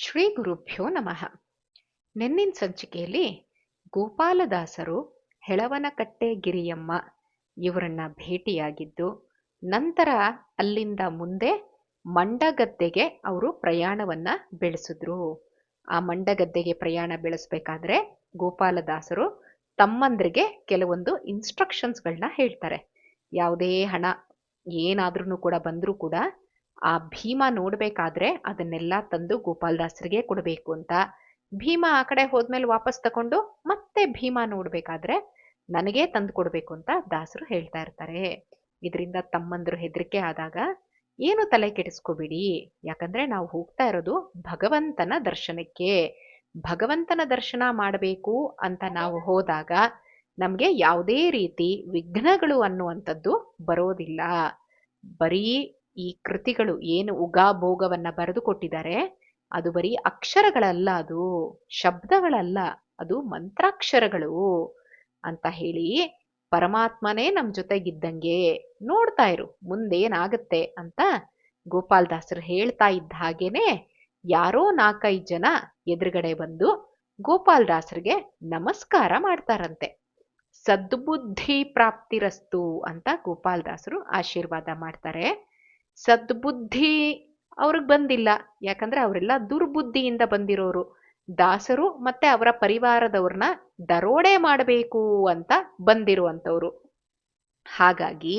ಶ್ರೀ ಗುರುಭ್ಯೋ ನಮಃ. ನೆನ್ನಿನ ಸಂಚಿಕೆಯಲ್ಲಿ ಗೋಪಾಲದಾಸರು ಹೆಳವನಕಟ್ಟೆ ಗಿರಿಯಮ್ಮ ಇವರನ್ನ ಭೇಟಿಯಾಗಿದ್ದು, ನಂತರ ಅಲ್ಲಿಂದ ಮುಂದೆ ಮಂಡಗದ್ದೆಗೆ ಅವರು ಪ್ರಯಾಣವನ್ನ ಬೆಳೆಸಿದ್ರು. ಆ ಮಂಡಗದ್ದೆಗೆ ಪ್ರಯಾಣ ಬೆಳೆಸ್ಬೇಕಾದ್ರೆ ಗೋಪಾಲದಾಸರು ತಮ್ಮಂದ್ರಿಗೆ ಕೆಲವೊಂದು ಇನ್ಸ್ಟ್ರಕ್ಷನ್ಸ್ಗಳನ್ನ ಹೇಳ್ತಾರೆ. ಯಾವುದೇ ಹಣ ಏನಾದ್ರೂ ಕೂಡ ಬಂದರೂ ಕೂಡ ಆ ಭೀಮ ನೋಡ್ಬೇಕಾದ್ರೆ ಅದನ್ನೆಲ್ಲ ತಂದು ಗೋಪಾಲದಾಸರಿಗೆ ಕೊಡಬೇಕು ಅಂತ. ಭೀಮ ಆ ಕಡೆ ಹೋದ್ಮೇಲೆ ವಾಪಸ್ ತಕೊಂಡು ಮತ್ತೆ ಭೀಮ ನೋಡ್ಬೇಕಾದ್ರೆ ನನಗೇ ತಂದು ಕೊಡ್ಬೇಕು ಅಂತ ದಾಸರು ಹೇಳ್ತಾ ಇರ್ತಾರೆ. ಇದರಿಂದ ತಮ್ಮಂದ್ರು ಹೆದರಿಕೆ ಆದಾಗ ಏನು ತಲೆ ಕೆಡಿಸ್ಕೋಬೇಡಿ, ಯಾಕಂದ್ರೆ ನಾವು ಹೋಗ್ತಾ ಇರೋದು ಭಗವಂತನ ದರ್ಶನಕ್ಕೆ. ಭಗವಂತನ ದರ್ಶನ ಮಾಡಬೇಕು ಅಂತ ನಾವು ಹೋದಾಗ ನಮ್ಗೆ ಯಾವುದೇ ರೀತಿ ವಿಘ್ನಗಳು ಅನ್ನುವಂಥದ್ದು ಬರೋದಿಲ್ಲ. ಬರೀ ಈ ಕೃತಿಗಳು ಏನು ಉಗಾಭೋಗವನ್ನ ಬರೆದು ಕೊಟ್ಟಿದ್ದಾರೆ ಅದು ಬರೀ ಅಕ್ಷರಗಳಲ್ಲ, ಅದು ಶಬ್ದಗಳಲ್ಲ, ಅದು ಮಂತ್ರಾಕ್ಷರಗಳು ಅಂತ ಹೇಳಿ ಪರಮಾತ್ಮನೇ ನಮ್ ಜೊತೆಗಿದ್ದಂಗೆ ನೋಡ್ತಾ ಇರು ಮುಂದೇನಾಗತ್ತೆ ಅಂತ ಗೋಪಾಲದಾಸರು ಹೇಳ್ತಾ ಇದ್ದ ಹಾಗೇನೆ ಯಾರೋ 4-5 ಜನ ಎದುರುಗಡೆ ಬಂದು ಗೋಪಾಲದಾಸರಿಗೆ ನಮಸ್ಕಾರ ಮಾಡ್ತಾರಂತೆ. ಸದ್ಬುದ್ಧಿ ಪ್ರಾಪ್ತಿರಸ್ತು ಅಂತ ಗೋಪಾಲದಾಸರು ಆಶೀರ್ವಾದ ಮಾಡ್ತಾರೆ. ಸದ್ಬುದ್ಧಿ ಅವ್ರಿಗೆ ಬಂದಿಲ್ಲ, ಯಾಕಂದ್ರೆ ಅವರೆಲ್ಲ ದುರ್ಬುದ್ಧಿಯಿಂದ ಬಂದಿರೋರು. ದಾಸರು ಮತ್ತೆ ಅವರ ಪರಿವಾರದವ್ರನ್ನ ದರೋಡೆ ಮಾಡಬೇಕು ಅಂತ ಬಂದಿರುವಂಥವ್ರು. ಹಾಗಾಗಿ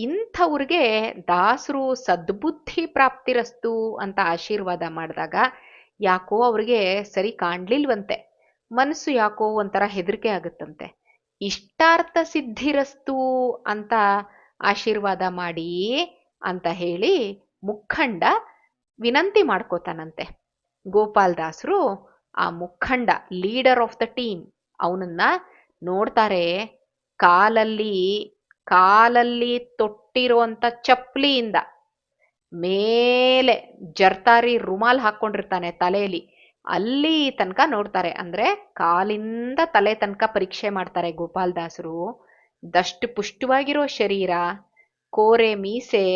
ಇಂಥವ್ರಿಗೆ ದಾಸರು ಸದ್ಬುದ್ಧಿ ಪ್ರಾಪ್ತಿರಸ್ತು ಅಂತ ಆಶೀರ್ವಾದ ಮಾಡಿದಾಗ ಯಾಕೋ ಅವ್ರಿಗೆ ಸರಿ ಕಾಣ್ಲಿಲ್ವಂತೆ. ಮನಸ್ಸು ಯಾಕೋ ಒಂಥರ ಹೆದರಿಕೆ ಆಗುತ್ತಂತೆ. ಇಷ್ಟಾರ್ಥ ಸಿದ್ಧಿರಸ್ತು ಅಂತ ಆಶೀರ್ವಾದ ಮಾಡಿ ಅಂತ ಹೇಳಿ ಮುಖಂಡ ವಿನಂತಿ ಮಾಡ್ಕೋತಾನಂತೆ. ಗೋಪಾಲದಾಸರು ಆ ಮುಖಂಡ, ಲೀಡರ್ ಆಫ್ ದ ಟೀಮ್, ಅವನನ್ನ ನೋಡ್ತಾರೆ. ಕಾಲಲ್ಲಿ ಕಾಲಲ್ಲಿ ತೊಟ್ಟಿರುವಂತ ಚಪ್ಲಿಯಿಂದ ಮೇಲೆ ಜರ್ತಾರಿ ರುಮಾಲ್ ಹಾಕೊಂಡಿರ್ತಾನೆ ತಲೆಯಲ್ಲಿ, ಅಲ್ಲಿ ತನಕ ನೋಡ್ತಾರೆ. ಅಂದ್ರೆ ಕಾಲಿಂದ ತಲೆ ತನಕ ಪರೀಕ್ಷೆ ಮಾಡ್ತಾರೆ ಗೋಪಾಲದಾಸರು. ದಷ್ಟು ಪುಷ್ಟವಾಗಿರೋ ಶರೀರ, ಕೋರೆ ಮೀಸೆ,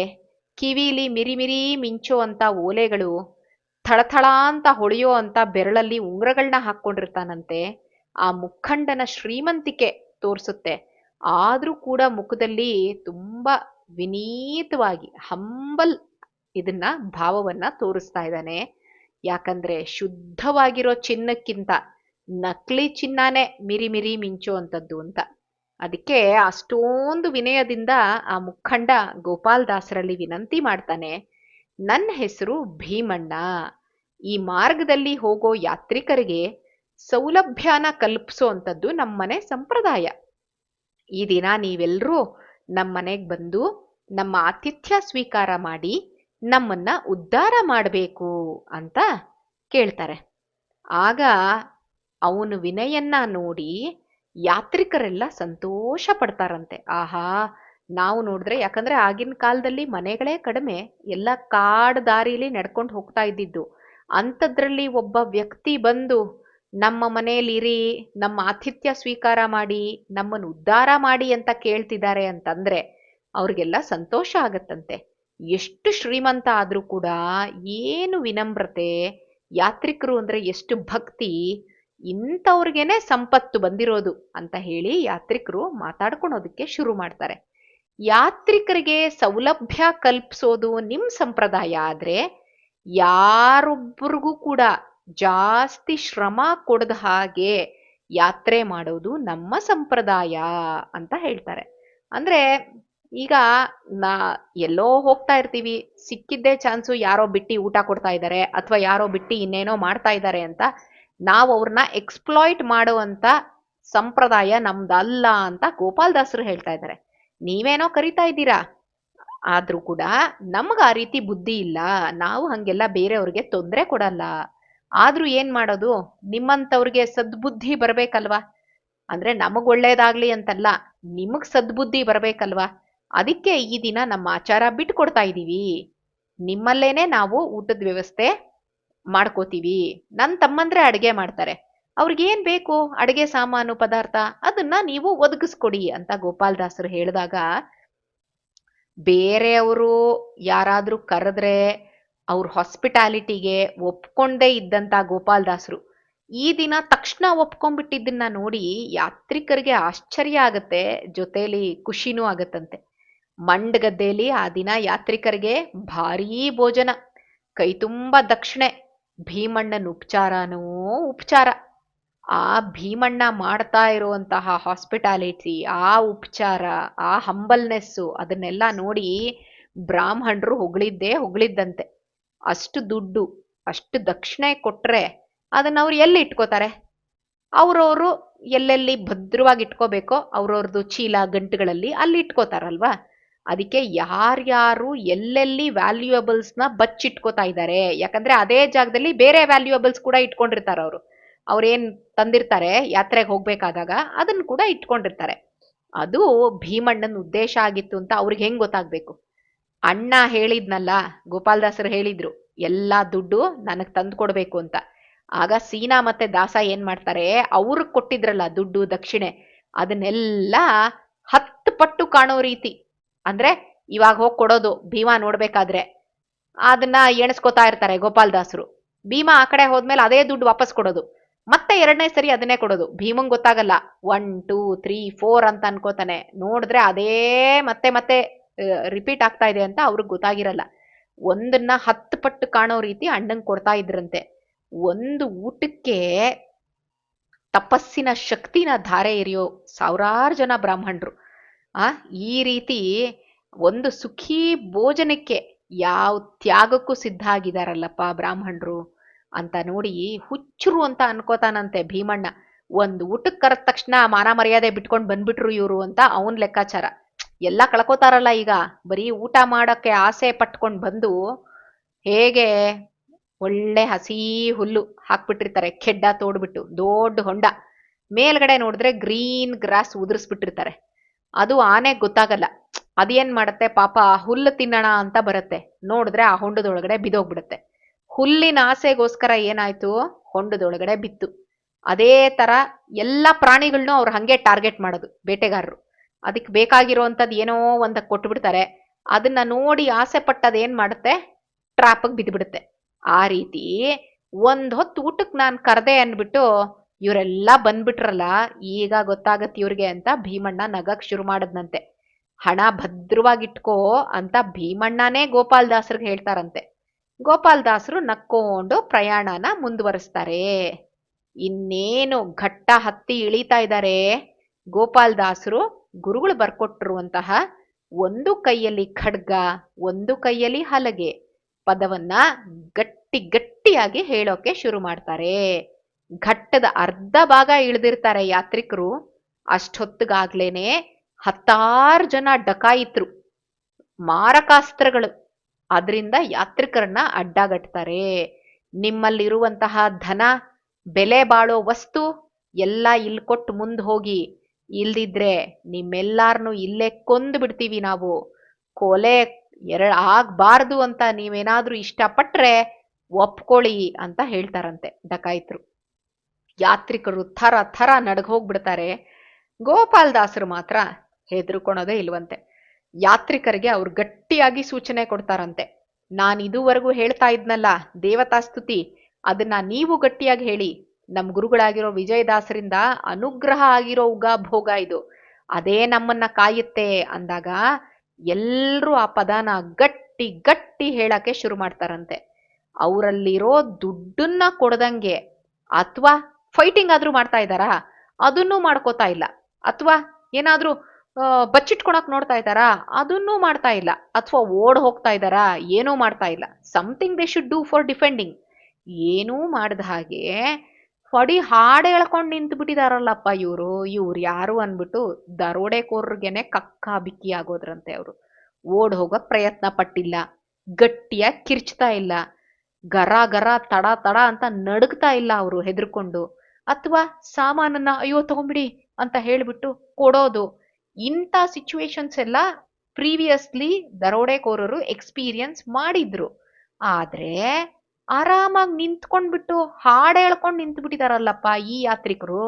ಕಿವಿಲಿ ಮಿರಿಮಿರಿ ಮಿಂಚೋ ಅಂತ ಓಲೆಗಳು, ಥಳಥಳ ಅಂತ ಹೊಳೆಯೋ ಅಂತ ಬೆರಳಲ್ಲಿ ಉಂಗ್ರಗಳನ್ನ ಹಾಕ್ಕೊಂಡಿರ್ತಾನಂತೆ. ಆ ಮುಖಂಡನ ಶ್ರೀಮಂತಿಕೆ ತೋರಿಸುತ್ತೆ. ಆದ್ರೂ ಕೂಡ ಮುಖದಲ್ಲಿ ತುಂಬಾ ವಿನೀತವಾಗಿ ಹಂಬಲ್ ಇದನ್ನ ಭಾವವನ್ನ ತೋರಿಸ್ತಾ ಇದ್ದಾನೆ. ಯಾಕಂದ್ರೆ ಶುದ್ಧವಾಗಿರೋ ಚಿನ್ನಕ್ಕಿಂತ ನಕಲಿ ಚಿನ್ನನೇ ಮಿರಿ ಮಿಂಚೋ ಅಂತದ್ದು ಅಂತ. ಅದಕ್ಕೆ ಅಷ್ಟೊಂದು ವಿನಯದಿಂದ ಆ ಮುಖಂಡ ಗೋಪಾಲದಾಸರಲ್ಲಿ ವಿನಂತಿ ಮಾಡ್ತಾನೆ, ನನ್ನ ಹೆಸರು ಭೀಮಣ್ಣ. ಈ ಮಾರ್ಗದಲ್ಲಿ ಹೋಗೋ ಯಾತ್ರಿಕರಿಗೆ ಸೌಲಭ್ಯನ ಕಲ್ಪಿಸೋ ಅಂಥದ್ದು ನಮ್ಮನೆ ಸಂಪ್ರದಾಯ. ಈ ದಿನ ನೀವೆಲ್ಲರೂ ನಮ್ಮನೆಗೆ ಬಂದು ನಮ್ಮ ಆತಿಥ್ಯ ಸ್ವೀಕಾರ ಮಾಡಿ ನಮ್ಮನ್ನ ಉದ್ಧಾರ ಮಾಡಬೇಕು ಅಂತ ಕೇಳ್ತಾರೆ. ಆಗ ಅವನು ವಿನಯನ್ನ ನೋಡಿ ಯಾತ್ರಿಕರೆಲ್ಲ ಸಂತೋಷ ಪಡ್ತಾರಂತೆ. ಆಹಾ, ನಾವು ನೋಡಿದ್ರೆ, ಯಾಕಂದ್ರೆ ಆಗಿನ ಕಾಲದಲ್ಲಿ ಮನೆಗಳೇ ಕಡಿಮೆ, ಎಲ್ಲ ಕಾಡು ದಾರಿಲಿ ನಡ್ಕೊಂಡು ಹೋಗ್ತಾ ಇದ್ದಿದ್ದು. ಅಂಥದ್ರಲ್ಲಿ ಒಬ್ಬ ವ್ಯಕ್ತಿ ಬಂದು ನಮ್ಮ ಮನೆಯಲ್ಲಿರಿ, ನಮ್ಮ ಆತಿಥ್ಯ ಸ್ವೀಕಾರ ಮಾಡಿ, ನಮ್ಮನ್ನು ಉದ್ಧಾರ ಮಾಡಿ ಅಂತ ಕೇಳ್ತಿದ್ದಾರೆ ಅಂತಂದ್ರೆ ಅವ್ರಿಗೆಲ್ಲ ಸಂತೋಷ ಆಗತ್ತಂತೆ. ಎಷ್ಟು ಶ್ರೀಮಂತ ಆದ್ರೂ ಕೂಡ ಏನು ವಿನಮ್ರತೆ, ಯಾತ್ರಿಕರು ಅಂದ್ರೆ ಎಷ್ಟು ಭಕ್ತಿ, ಇಂಥವ್ರಿಗೇನೆ ಸಂಪತ್ತು ಬಂದಿರೋದು ಅಂತ ಹೇಳಿ ಯಾತ್ರಿಕರು ಮಾತಾಡ್ಕೊಳೋದಕ್ಕೆ ಶುರು ಮಾಡ್ತಾರೆ. ಯಾತ್ರಿಕರಿಗೆ ಸೌಲಭ್ಯ ಕಲ್ಪಿಸೋದು ನಿಮ್ ಸಂಪ್ರದಾಯ ಆದ್ರೆ ಯಾರೊಬ್ಬರಿಗೂ ಕೂಡ ಜಾಸ್ತಿ ಶ್ರಮ ಕೊಡದ ಹಾಗೆ ಯಾತ್ರೆ ಮಾಡೋದು ನಮ್ಮ ಸಂಪ್ರದಾಯ ಅಂತ ಹೇಳ್ತಾರೆ. ಅಂದ್ರೆ ಈಗ ನಾ ಎಲ್ಲೋ ಹೋಗ್ತಾ ಇರ್ತೀವಿ, ಸಿಕ್ಕಿದ್ದೇ ಚಾನ್ಸು ಯಾರೋ ಬಿಟ್ಟು ಊಟ ಕೊಡ್ತಾ ಇದ್ದಾರೆ ಅಥವಾ ಯಾರೋ ಬಿಟ್ಟು ಇನ್ನೇನೋ ಮಾಡ್ತಾ ಇದ್ದಾರೆ ಅಂತ ನಾವು ಅವ್ರನ್ನ ಎಕ್ಸ್ಪ್ಲಾಯ್ಟ್ ಮಾಡುವಂತ ಸಂಪ್ರದಾಯ ನಮ್ದಲ್ಲ ಅಂತ ಗೋಪಾಲದಾಸರು ಹೇಳ್ತಾ ಇದ್ದಾರೆ. ನೀವೇನೋ ಕರಿತಾ ಇದ್ದೀರಾ, ಆದ್ರೂ ಕೂಡ ನಮ್ಗ ಆ ರೀತಿ ಬುದ್ಧಿ ಇಲ್ಲ, ನಾವು ಹಂಗೆಲ್ಲ ಬೇರೆಯವ್ರಿಗೆ ತೊಂದರೆ ಕೊಡಲ್ಲ. ಆದ್ರೂ ಏನ್ ಮಾಡೋದು, ನಿಮ್ಮಂತವ್ರಿಗೆ ಸದ್ಬುದ್ಧಿ ಬರ್ಬೇಕಲ್ವಾ? ಅಂದ್ರೆ ನಮಗ್ ಒಳ್ಳೇದಾಗ್ಲಿ ಅಂತಲ್ಲ, ನಿಮಗ್ ಸದ್ಬುದ್ಧಿ ಬರ್ಬೇಕಲ್ವಾ? ಅದಕ್ಕೆ ಈ ದಿನ ನಮ್ಮ ಆಚಾರ ಬಿಟ್ಕೊಡ್ತಾ ಇದೀವಿ. ನಿಮ್ಮಲ್ಲೇನೆ ನಾವು ಊಟದ ವ್ಯವಸ್ಥೆ ಮಾಡ್ಕೋತೀವಿ. ನನ್ ತಮ್ಮಂದ್ರೆ ಅಡ್ಗೆ ಮಾಡ್ತಾರೆ, ಅವ್ರಿಗೇನ್ ಬೇಕು ಅಡ್ಗೆ ಸಾಮಾನು ಪದಾರ್ಥ ಅದನ್ನ ನೀವು ಒದಗಿಸ್ಕೊಡಿ ಅಂತ ಗೋಪಾಲದಾಸರು ಹೇಳಿದಾಗ, ಬೇರೆಯವರು ಯಾರಾದ್ರೂ ಕರೆದ್ರೆ ಅವ್ರ ಹಾಸ್ಪಿಟಾಲಿಟಿಗೆ ಒಪ್ಕೊಂಡೇ ಇದ್ದಂತ ಗೋಪಾಲದಾಸರು ಈ ದಿನ ತಕ್ಷಣ ಒಪ್ಕೊಂಡ್ಬಿಟ್ಟಿದ್ದನ್ನ ನೋಡಿ ಯಾತ್ರಿಕರಿಗೆ ಆಶ್ಚರ್ಯ ಆಗತ್ತೆ, ಜೊತೆಲಿ ಖುಷಿನೂ ಆಗತ್ತಂತೆ. ಮಂಡಗದ್ದೆಯಲ್ಲಿ ಆ ದಿನ ಯಾತ್ರಿಕರಿಗೆ ಭಾರೀ ಭೋಜನ, ಕೈ ತುಂಬ ದಕ್ಷಿಣೆ, ಭೀಮಣ್ಣನ ಉಪಚಾರನೋ ಉಪಚಾರ. ಆ ಭೀಮಣ್ಣ ಮಾಡ್ತಾ ಇರುವಂತಹ ಹಾಸ್ಪಿಟಾಲಿಟಿ, ಆ ಉಪಚಾರ, ಆ ಹಂಬಲ್ನೆಸ್ಸು, ಅದನ್ನೆಲ್ಲ ನೋಡಿ ಬ್ರಾಹ್ಮಣರು ಹೊಗಳಿದ್ದಂತೆ. ಅಷ್ಟು ದುಡ್ಡು, ಅಷ್ಟು ದಕ್ಷಿಣೆ ಕೊಟ್ರೆ ಅದನ್ನ ಅವ್ರು ಎಲ್ಲಿ ಇಟ್ಕೋತಾರೆ? ಅವ್ರವ್ರು ಎಲ್ಲೆಲ್ಲಿ ಭದ್ರವಾಗಿ ಇಟ್ಕೋಬೇಕೋ ಅವ್ರವ್ರದ್ದು ಚೀಲ ಗಂಟುಗಳಲ್ಲಿ ಅಲ್ಲಿ ಇಟ್ಕೋತಾರಲ್ವಾ. ಅದಕ್ಕೆ ಯಾರ್ಯಾರು ಎಲ್ಲೆಲ್ಲಿ ವ್ಯಾಲ್ಯೂಯಬಲ್ಸ್ನ ಬಚ್ಚಿಟ್ಕೋತಾ ಇದ್ದಾರೆ, ಯಾಕಂದ್ರೆ ಅದೇ ಜಾಗದಲ್ಲಿ ಬೇರೆ ವ್ಯಾಲ್ಯೂಯಬಲ್ಸ್ ಕೂಡ ಇಟ್ಕೊಂಡಿರ್ತಾರೆ ಅವರು. ಅವ್ರೇನ್ ತಂದಿರ್ತಾರೆ ಯಾತ್ರೆಗೆ ಹೋಗ್ಬೇಕಾದಾಗ ಅದನ್ನ ಕೂಡ ಇಟ್ಕೊಂಡಿರ್ತಾರೆ. ಅದು ಭೀಮಣ್ಣನ ಉದ್ದೇಶ ಆಗಿತ್ತು ಅಂತ ಅವ್ರಿಗೆ ಹೆಂಗ್ ಗೊತ್ತಾಗ್ಬೇಕು? ಅಣ್ಣ ಹೇಳಿದ್ನಲ್ಲ, ಗೋಪಾಲದಾಸರು ಹೇಳಿದ್ರು ಎಲ್ಲಾ ದುಡ್ಡು ನನಗ್ ತಂದು ಕೊಡ್ಬೇಕು ಅಂತ. ಆಗ ಸೀನಾ ಮತ್ತೆ ದಾಸ ಏನ್ ಮಾಡ್ತಾರೆ, ಅವ್ರಿಗೆ ಕೊಟ್ಟಿದ್ರಲ್ಲ ದುಡ್ಡು ದಕ್ಷಿಣೆ, ಅದನ್ನೆಲ್ಲ 10 ಪಟ್ಟು ಕಾಣೋ ರೀತಿ, ಅಂದ್ರೆ ಇವಾಗ ಹೋಗಿ ಕೊಡೋದು ಭೀಮಾ ನೋಡ್ಬೇಕಾದ್ರೆ ಅದನ್ನ ಎಣಿಸ್ಕೊತಾ ಇರ್ತಾರೆ ಗೋಪಾಲದಾಸರು. ಭೀಮಾ ಆ ಕಡೆ ಹೋದ್ಮೇಲೆ ಅದೇ ದುಡ್ಡು ವಾಪಸ್ ಕೊಡೋದು, ಮತ್ತೆ 2ನೇ ಸರಿ ಅದನ್ನೇ ಕೊಡೋದು. ಭೀಮಂಗ್ ಗೊತ್ತಾಗಲ್ಲ 1 2 3 4 ಅಂತ ಅನ್ಕೋತಾನೆ, ನೋಡಿದ್ರೆ ಅದೇ ಮತ್ತೆ ಮತ್ತೆ ರಿಪೀಟ್ ಆಗ್ತಾ ಇದೆ ಅಂತ ಅವ್ರಿಗೆ ಗೊತ್ತಾಗಿರಲ್ಲ. ಒಂದನ್ನ 10 ಪಟ್ಟು ಕಾಣೋ ರೀತಿ ಅಣ್ಣಂಗ್ ಕೊಡ್ತಾ ಇದ್ರಂತೆ. ಒಂದು ಊಟಕ್ಕೆ ತಪಸ್ಸಿನ ಶಕ್ತಿನ ಧಾರೆ ಎರಿಯೋ ಸಾವಿರಾರು ಜನ ಬ್ರಾಹ್ಮಣರು ಈ ರೀತಿ ಒಂದು ಸುಖಿ ಭೋಜನಕ್ಕೆ ಯಾವ ತ್ಯಾಗಕ್ಕೂ ಸಿದ್ಧ ಆಗಿದಾರಲ್ಲಪ್ಪ ಬ್ರಾಹ್ಮಣರು ಅಂತ ನೋಡಿ ಹುಚ್ಚರು ಅಂತ ಅನ್ಕೋತಾನಂತೆ ಭೀಮಣ್ಣ. ಒಂದು ಊಟಕ್ಕೆ ಕರೆದ ತಕ್ಷಣ ಮಾನ ಮರ್ಯಾದೆ ಬಿಟ್ಕೊಂಡು ಬಂದ್ಬಿಟ್ರು ಇವರು ಅಂತ ಅವನ್ ಲೆಕ್ಕಾಚಾರ. ಎಲ್ಲ ಕಳ್ಕೋತಾರಲ್ಲ ಈಗ, ಬರೀ ಊಟ ಮಾಡಕ್ಕೆ ಆಸೆ ಪಟ್ಕೊಂಡು ಬಂದು ಹೇಗೆ ಒಳ್ಳೆ ಹಸಿ ಹುಲ್ಲು ಹಾಕ್ಬಿಟ್ಟಿರ್ತಾರೆ, ಕೆಡ್ಡ ತೋಡ್ಬಿಟ್ಟು ದೊಡ್ಡ ಹೊಂಡ, ಮೇಲ್ಗಡೆ ನೋಡಿದ್ರೆ ಗ್ರೀನ್ ಗ್ರಾಸ್ ಉದುರಿಸ್ಬಿಟ್ಟಿರ್ತಾರೆ. ಅದು ಆನೆಗೆ ಗೊತ್ತಾಗಲ್ಲ, ಅದೇನ್ ಮಾಡತ್ತೆ ಪಾಪ, ಹುಲ್ಲು ತಿನ್ನೋಣ ಅಂತ ಬರುತ್ತೆ, ನೋಡಿದ್ರೆ ಆ ಹೊಂಡದೊಳಗಡೆ ಬಿದೋಗ್ಬಿಡುತ್ತೆ. ಹುಲ್ಲಿನ ಆಸೆಗೋಸ್ಕರ ಏನಾಯ್ತು, ಹೊಂಡದೊಳಗಡೆ ಬಿತ್ತು. ಅದೇ ತರ ಎಲ್ಲ ಪ್ರಾಣಿಗಳನ್ನೂ ಅವ್ರು ಹಂಗೆ ಟಾರ್ಗೆಟ್ ಮಾಡೋದು ಬೇಟೆಗಾರರು. ಅದಕ್ಕೆ ಬೇಕಾಗಿರೋಂಥದ್ದು ಏನೋ ಒಂದ ಕೊಟ್ಬಿಡ್ತಾರೆ, ಅದನ್ನ ನೋಡಿ ಆಸೆ ಪಟ್ಟದ್ ಏನ್ ಮಾಡುತ್ತೆ, ಟ್ರಾಪಿಗೆ ಬಿದ್ದುಬಿಡುತ್ತೆ. ಆ ರೀತಿ ಒಂದ್ ಹೊತ್ತು ಊಟಕ್ಕೆ ನಾನು ಕರ್ದೆ ಅನ್ಬಿಟ್ಟು ಇವರೆಲ್ಲ ಬಂದ್ಬಿಟ್ರಲ್ಲ, ಈಗ ಗೊತ್ತಾಗತ್ತೆ ಇವ್ರಿಗೆ ಅಂತ ಭೀಮಣ್ಣ ನಗಕ್ ಶುರು ಮಾಡದ್ನಂತೆ. ಹಣ ಭದ್ರವಾಗಿಟ್ಕೋ ಅಂತ ಭೀಮಣ್ಣನೇ ಗೋಪಾಲದಾಸರಿಗೆ ಹೇಳ್ತಾರಂತೆ. ಗೋಪಾಲದಾಸರು ನಕ್ಕೊಂಡು ಪ್ರಯಾಣನ ಮುಂದುವರಿಸ್ತಾರೆ. ಇನ್ನೇನು ಘಟ್ಟ ಹತ್ತಿ ಇಳಿತಾ ಇದ್ದಾರೆ. ಗೋಪಾಲದಾಸರು ಗುರುಗಳು ಬರ್ಕೊಟ್ಟಿರುವಂತಹ ಒಂದು ಕೈಯಲ್ಲಿ ಖಡ್ಗ, ಒಂದು ಕೈಯಲ್ಲಿ ಹಲಗೆ ಪದವನ್ನ ಗಟ್ಟಿಯಾಗಿ ಹೇಳೋಕೆ ಶುರು ಮಾಡ್ತಾರೆ. ಘಟ್ಟದ ಅರ್ಧ ಭಾಗ ಇಳಿದಿರ್ತಾರೆ ಯಾತ್ರಿಕರು. ಅಷ್ಟೊತ್ತಿಗಾಗ್ಲೇನೆ 10 ಜನ ಡಕಾಯಿತರು, ಮಾರಕಾಸ್ತ್ರಗಳು ಅದರಿಂದ ಯಾತ್ರಿಕರನ್ನ ಅಡ್ಡಗಟ್ತಾರೆ. ನಿಮ್ಮಲ್ಲಿರುವಂತಹ ಧನ, ಬೆಲೆ ಬಾಳೋ ವಸ್ತು ಎಲ್ಲ ಇಲ್ಲಿ ಕೊಟ್ಟು ಮುಂದೆ ಹೋಗಿ, ಇಲ್ದಿದ್ರೆ ನಿಮ್ಮೆಲ್ಲಾರನು ಇಲ್ಲೇ ಕೊಂದು ಬಿಡ್ತೀವಿ ನಾವು, ಕೊಲೆ ಆಗ್ಬಾರ್ದು ಅಂತ ನೀವೇನಾದ್ರೂ ಇಷ್ಟಪಟ್ರೆ ಒಪ್ಕೊಳ್ಳಿ ಅಂತ ಹೇಳ್ತಾರಂತೆ ಡಕಾಯಿತರು. ಯಾತ್ರಿಕರು ಥರ ಥರ ನಡ್ಗ ಹೋಗ್ಬಿಡ್ತಾರೆ. ಗೋಪಾಲದಾಸರು ಮಾತ್ರ ಹೆದರ್ಕೊಳೋದೇ ಇಲ್ವಂತೆ. ಯಾತ್ರಿಕರಿಗೆ ಅವ್ರು ಗಟ್ಟಿಯಾಗಿ ಸೂಚನೆ ಕೊಡ್ತಾರಂತೆ. ನಾನು ಇದುವರೆಗೂ ಹೇಳ್ತಾ ಇದ್ನಲ್ಲ ದೇವತಾ ಸ್ತುತಿ, ಅದನ್ನ ನೀವು ಗಟ್ಟಿಯಾಗಿ ಹೇಳಿ. ನಮ್ ಗುರುಗಳಾಗಿರೋ ವಿಜಯದಾಸರಿಂದ ಅನುಗ್ರಹ ಆಗಿರೋ ಉಗಾಭೋಗ ಇದು, ಅದೇ ನಮ್ಮನ್ನ ಕಾಯುತ್ತೆ ಅಂದಾಗ ಎಲ್ರೂ ಆ ಪದಾನ ಗಟ್ಟಿ ಹೇಳಕ್ಕೆ ಶುರು ಮಾಡ್ತಾರಂತೆ. ಅವರಲ್ಲಿರೋ ದುಡ್ಡನ್ನ ಕೊಡದಂಗೆ, ಅಥವಾ ಫೈಟಿಂಗ್ ಆದ್ರೂ ಮಾಡ್ತಾ ಇದ್ದಾರಾ, ಅದನ್ನೂ ಮಾಡ್ಕೋತಾ ಇಲ್ಲ. ಅಥವಾ ಏನಾದ್ರೂ ಬಚ್ಚಿಟ್ಕೊಳಕ್ ನೋಡ್ತಾ ಇದ್ದಾರಾ, ಅದನ್ನೂ ಮಾಡ್ತಾ ಇಲ್ಲ. ಅಥವಾ ಓಡ್ ಹೋಗ್ತಾ ಇದ್ದಾರಾ, ಏನೂ ಮಾಡ್ತಾ ಇಲ್ಲ. Something they should do for defending. ಏನೂ ಮಾಡದ ಹಾಗೆ ಹೊಡಿ ಹಾಡು ಹೇಳ್ಕೊಂಡು ನಿಂತು ಬಿಟ್ಟಿದಾರಲ್ಲಪ್ಪ ಇವ್ರು ಯಾರು ಅನ್ಬಿಟ್ಟು ದರೋಡೆಕೋರ್ಗೆನೆ ಕಕ್ಕಾ ಬಿಕ್ಕಿ ಆಗೋದ್ರಂತೆ. ಅವರು ಓಡ್ ಹೋಗಕ್ ಪ್ರಯತ್ನ ಪಟ್ಟಿಲ್ಲ, ಗಟ್ಟಿಯಾಗಿ ಕಿರ್ಚ್ತಾ ಇಲ್ಲ, ಗರ ಗರ ತಡ ತಡ ಅಂತ ನಡುಗ್ತಾ ಇಲ್ಲ ಅವರು ಹೆದರ್ಕೊಂಡು. ಅಥವಾ ಸಾಮಾನನ್ನ ಅಯ್ಯೋ ತಗೊಂಬಿಡಿ ಅಂತ ಹೇಳ್ಬಿಟ್ಟು ಕೊಡೋದು. ಇಂಥ ಸಿಚುವೇಶನ್ಸ್ ಎಲ್ಲ ಪ್ರೀವಿಯಸ್ಲಿ ದರೋಡೆಕೋರರು ಎಕ್ಸ್ಪೀರಿಯನ್ಸ್ ಮಾಡಿದ್ರು. ಆದ್ರೆ ಆರಾಮಾಗಿ ನಿಂತ್ಕೊಂಡ್ಬಿಟ್ಟು ಹಾಡು ಹೇಳ್ಕೊಂಡು ನಿಂತು ಬಿಟ್ಟಿದಾರಲ್ಲಪ್ಪ ಈ ಯಾತ್ರಿಕರು.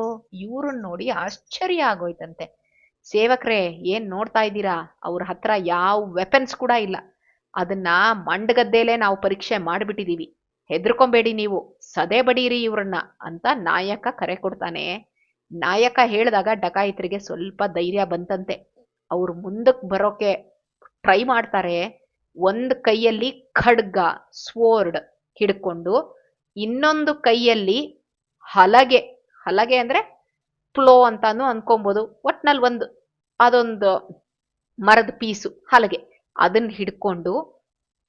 ಇವ್ರನ್ನ ನೋಡಿ ಆಶ್ಚರ್ಯ ಆಗೋಯ್ತಂತೆ. ಸೇವಕ್ರೇ ಏನ್ ನೋಡ್ತಾ ಇದ್ದೀರಾ, ಅವ್ರ ಹತ್ರ ಯಾವ ವೆಪನ್ಸ್ ಕೂಡ ಇಲ್ಲ, ಅದನ್ನ ಮಂಡಗದ್ದೇಲೆ ನಾವು ಪರೀಕ್ಷೆ ಮಾಡಿಬಿಟ್ಟಿದೀವಿ, ಹೆದರ್ಕೊಂಬೇಡಿ ನೀವು, ಸದೆ ಬಡೀರಿ ಇವ್ರನ್ನ ಅಂತ ನಾಯಕ ಕರೆ ಕೊಡ್ತಾನೆ. ನಾಯಕ ಹೇಳಿದಾಗ ಡಕಾಯಿತರಿಗೆ ಸ್ವಲ್ಪ ಧೈರ್ಯ ಬಂತಂತೆ. ಅವ್ರು ಮುಂದಕ್ಕೆ ಬರೋಕೆ ಟ್ರೈ ಮಾಡ್ತಾರೆ. ಒಂದು ಕೈಯಲ್ಲಿ ಖಡ್ಗ ಸ್ವೋರ್ಡ್ ಹಿಡ್ಕೊಂಡು, ಇನ್ನೊಂದು ಕೈಯಲ್ಲಿ ಹಲಗೆ, ಹಲಗೆ ಅಂದ್ರೆ ಪ್ಲೋ ಅಂತಾನು ಅನ್ಕೊಬಹುದು, ಒಟ್ನಲ್ಲಿ ಅದೊಂದು ಮರದ ಪೀಸು ಹಲಗೆ, ಅದನ್ನ ಹಿಡ್ಕೊಂಡು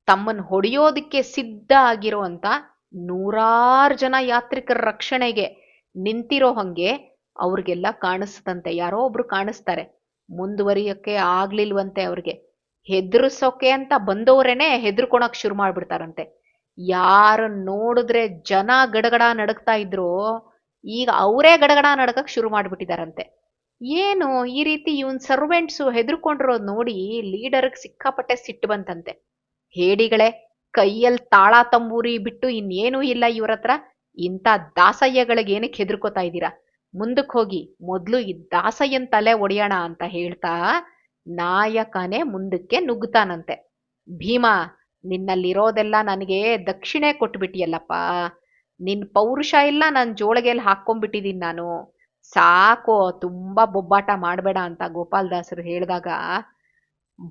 ತಮ್ಮನ್ನು ಹೊಡೆಯೋದಕ್ಕೆ ಸಿದ್ಧ ಆಗಿರುವಂತ 100 ಜನ ಯಾತ್ರಿಕರ ರಕ್ಷಣೆಗೆ ನಿಂತಿರೋ ಹಂಗೆ ಅವ್ರಿಗೆಲ್ಲ ಕಾಣಿಸ್ತಂತೆ. ಯಾರೋ ಒಬ್ರು ಕಾಣಿಸ್ತಾರೆ. ಮುಂದುವರಿಯಕ್ಕೆ ಆಗ್ಲಿಲ್ವಂತೆ ಅವ್ರಿಗೆ. ಹೆದರ್ಸೋಕೆ ಅಂತ ಬಂದವರೇನೆ ಹೆದರ್ಕೊಳಕ್ ಶುರು ಮಾಡ್ಬಿಡ್ತಾರಂತೆ. ಯಾರು ನೋಡಿದ್ರೆ ಜನ ಗಡಗಡ ನಡಕ್ತಾ ಇದ್ರು, ಈಗ ಅವರೇ ಗಡಗಡ ನಡಕಕ್ ಶುರು ಮಾಡ್ಬಿಟ್ಟಿದಾರಂತೆ. ಏನು ಈ ರೀತಿ ಇವನ್ ಸರ್ವೆಂಟ್ಸು ಹೆದರ್ಕೊಂಡಿರೋದ್ ನೋಡಿ ಲೀಡರ್ಗೆ ಸಿಕ್ಕಾಪಟ್ಟೆ ಸಿಟ್ಟು ಬಂತಂತೆ. ಹೇಡಿಗಳೇ, ಕೈಯಲ್ಲಿ ತಾಳ ತಂಬೂರಿ ಬಿಟ್ಟು ಇನ್ನೇನೂ ಇಲ್ಲ ಇವ್ರ ಹತ್ರ, ಇಂಥ ದಾಸಯ್ಯಗಳಿಗೆ ಏನಕ್ಕೆ ಹೆದರ್ಕೋತಾ ಇದ್ದೀರಾ, ಮುಂದಕ್ಕೆ ಹೋಗಿ ಮೊದ್ಲು ಈ ದಾಸಯ್ಯನ್ ತಲೆ ಒಡೆಯೋಣ ಅಂತ ಹೇಳ್ತಾ ನಾಯಕನೇ ಮುಂದಕ್ಕೆ ನುಗ್ತಾನಂತೆ. ಭೀಮ, ನಿನ್ನಲ್ಲಿರೋದೆಲ್ಲ ನನಗೆ ದಕ್ಷಿಣೆ ಕೊಟ್ಬಿಟ್ಟಿಯಲ್ಲಪ್ಪ, ನಿನ್ ಪೌರುಷ ಎಲ್ಲ ನನ್ ಜೋಳಿಗೆಯಲ್ಲಿ ಹಾಕೊಂಡ್ಬಿಟ್ಟಿದೀನಿ ನಾನು, ಸಾಕೋ, ತುಂಬಾ ಬೊಬ್ಬಾಟ ಮಾಡ್ಬೇಡ ಅಂತ ಗೋಪಾಲದಾಸರು ಹೇಳಿದಾಗ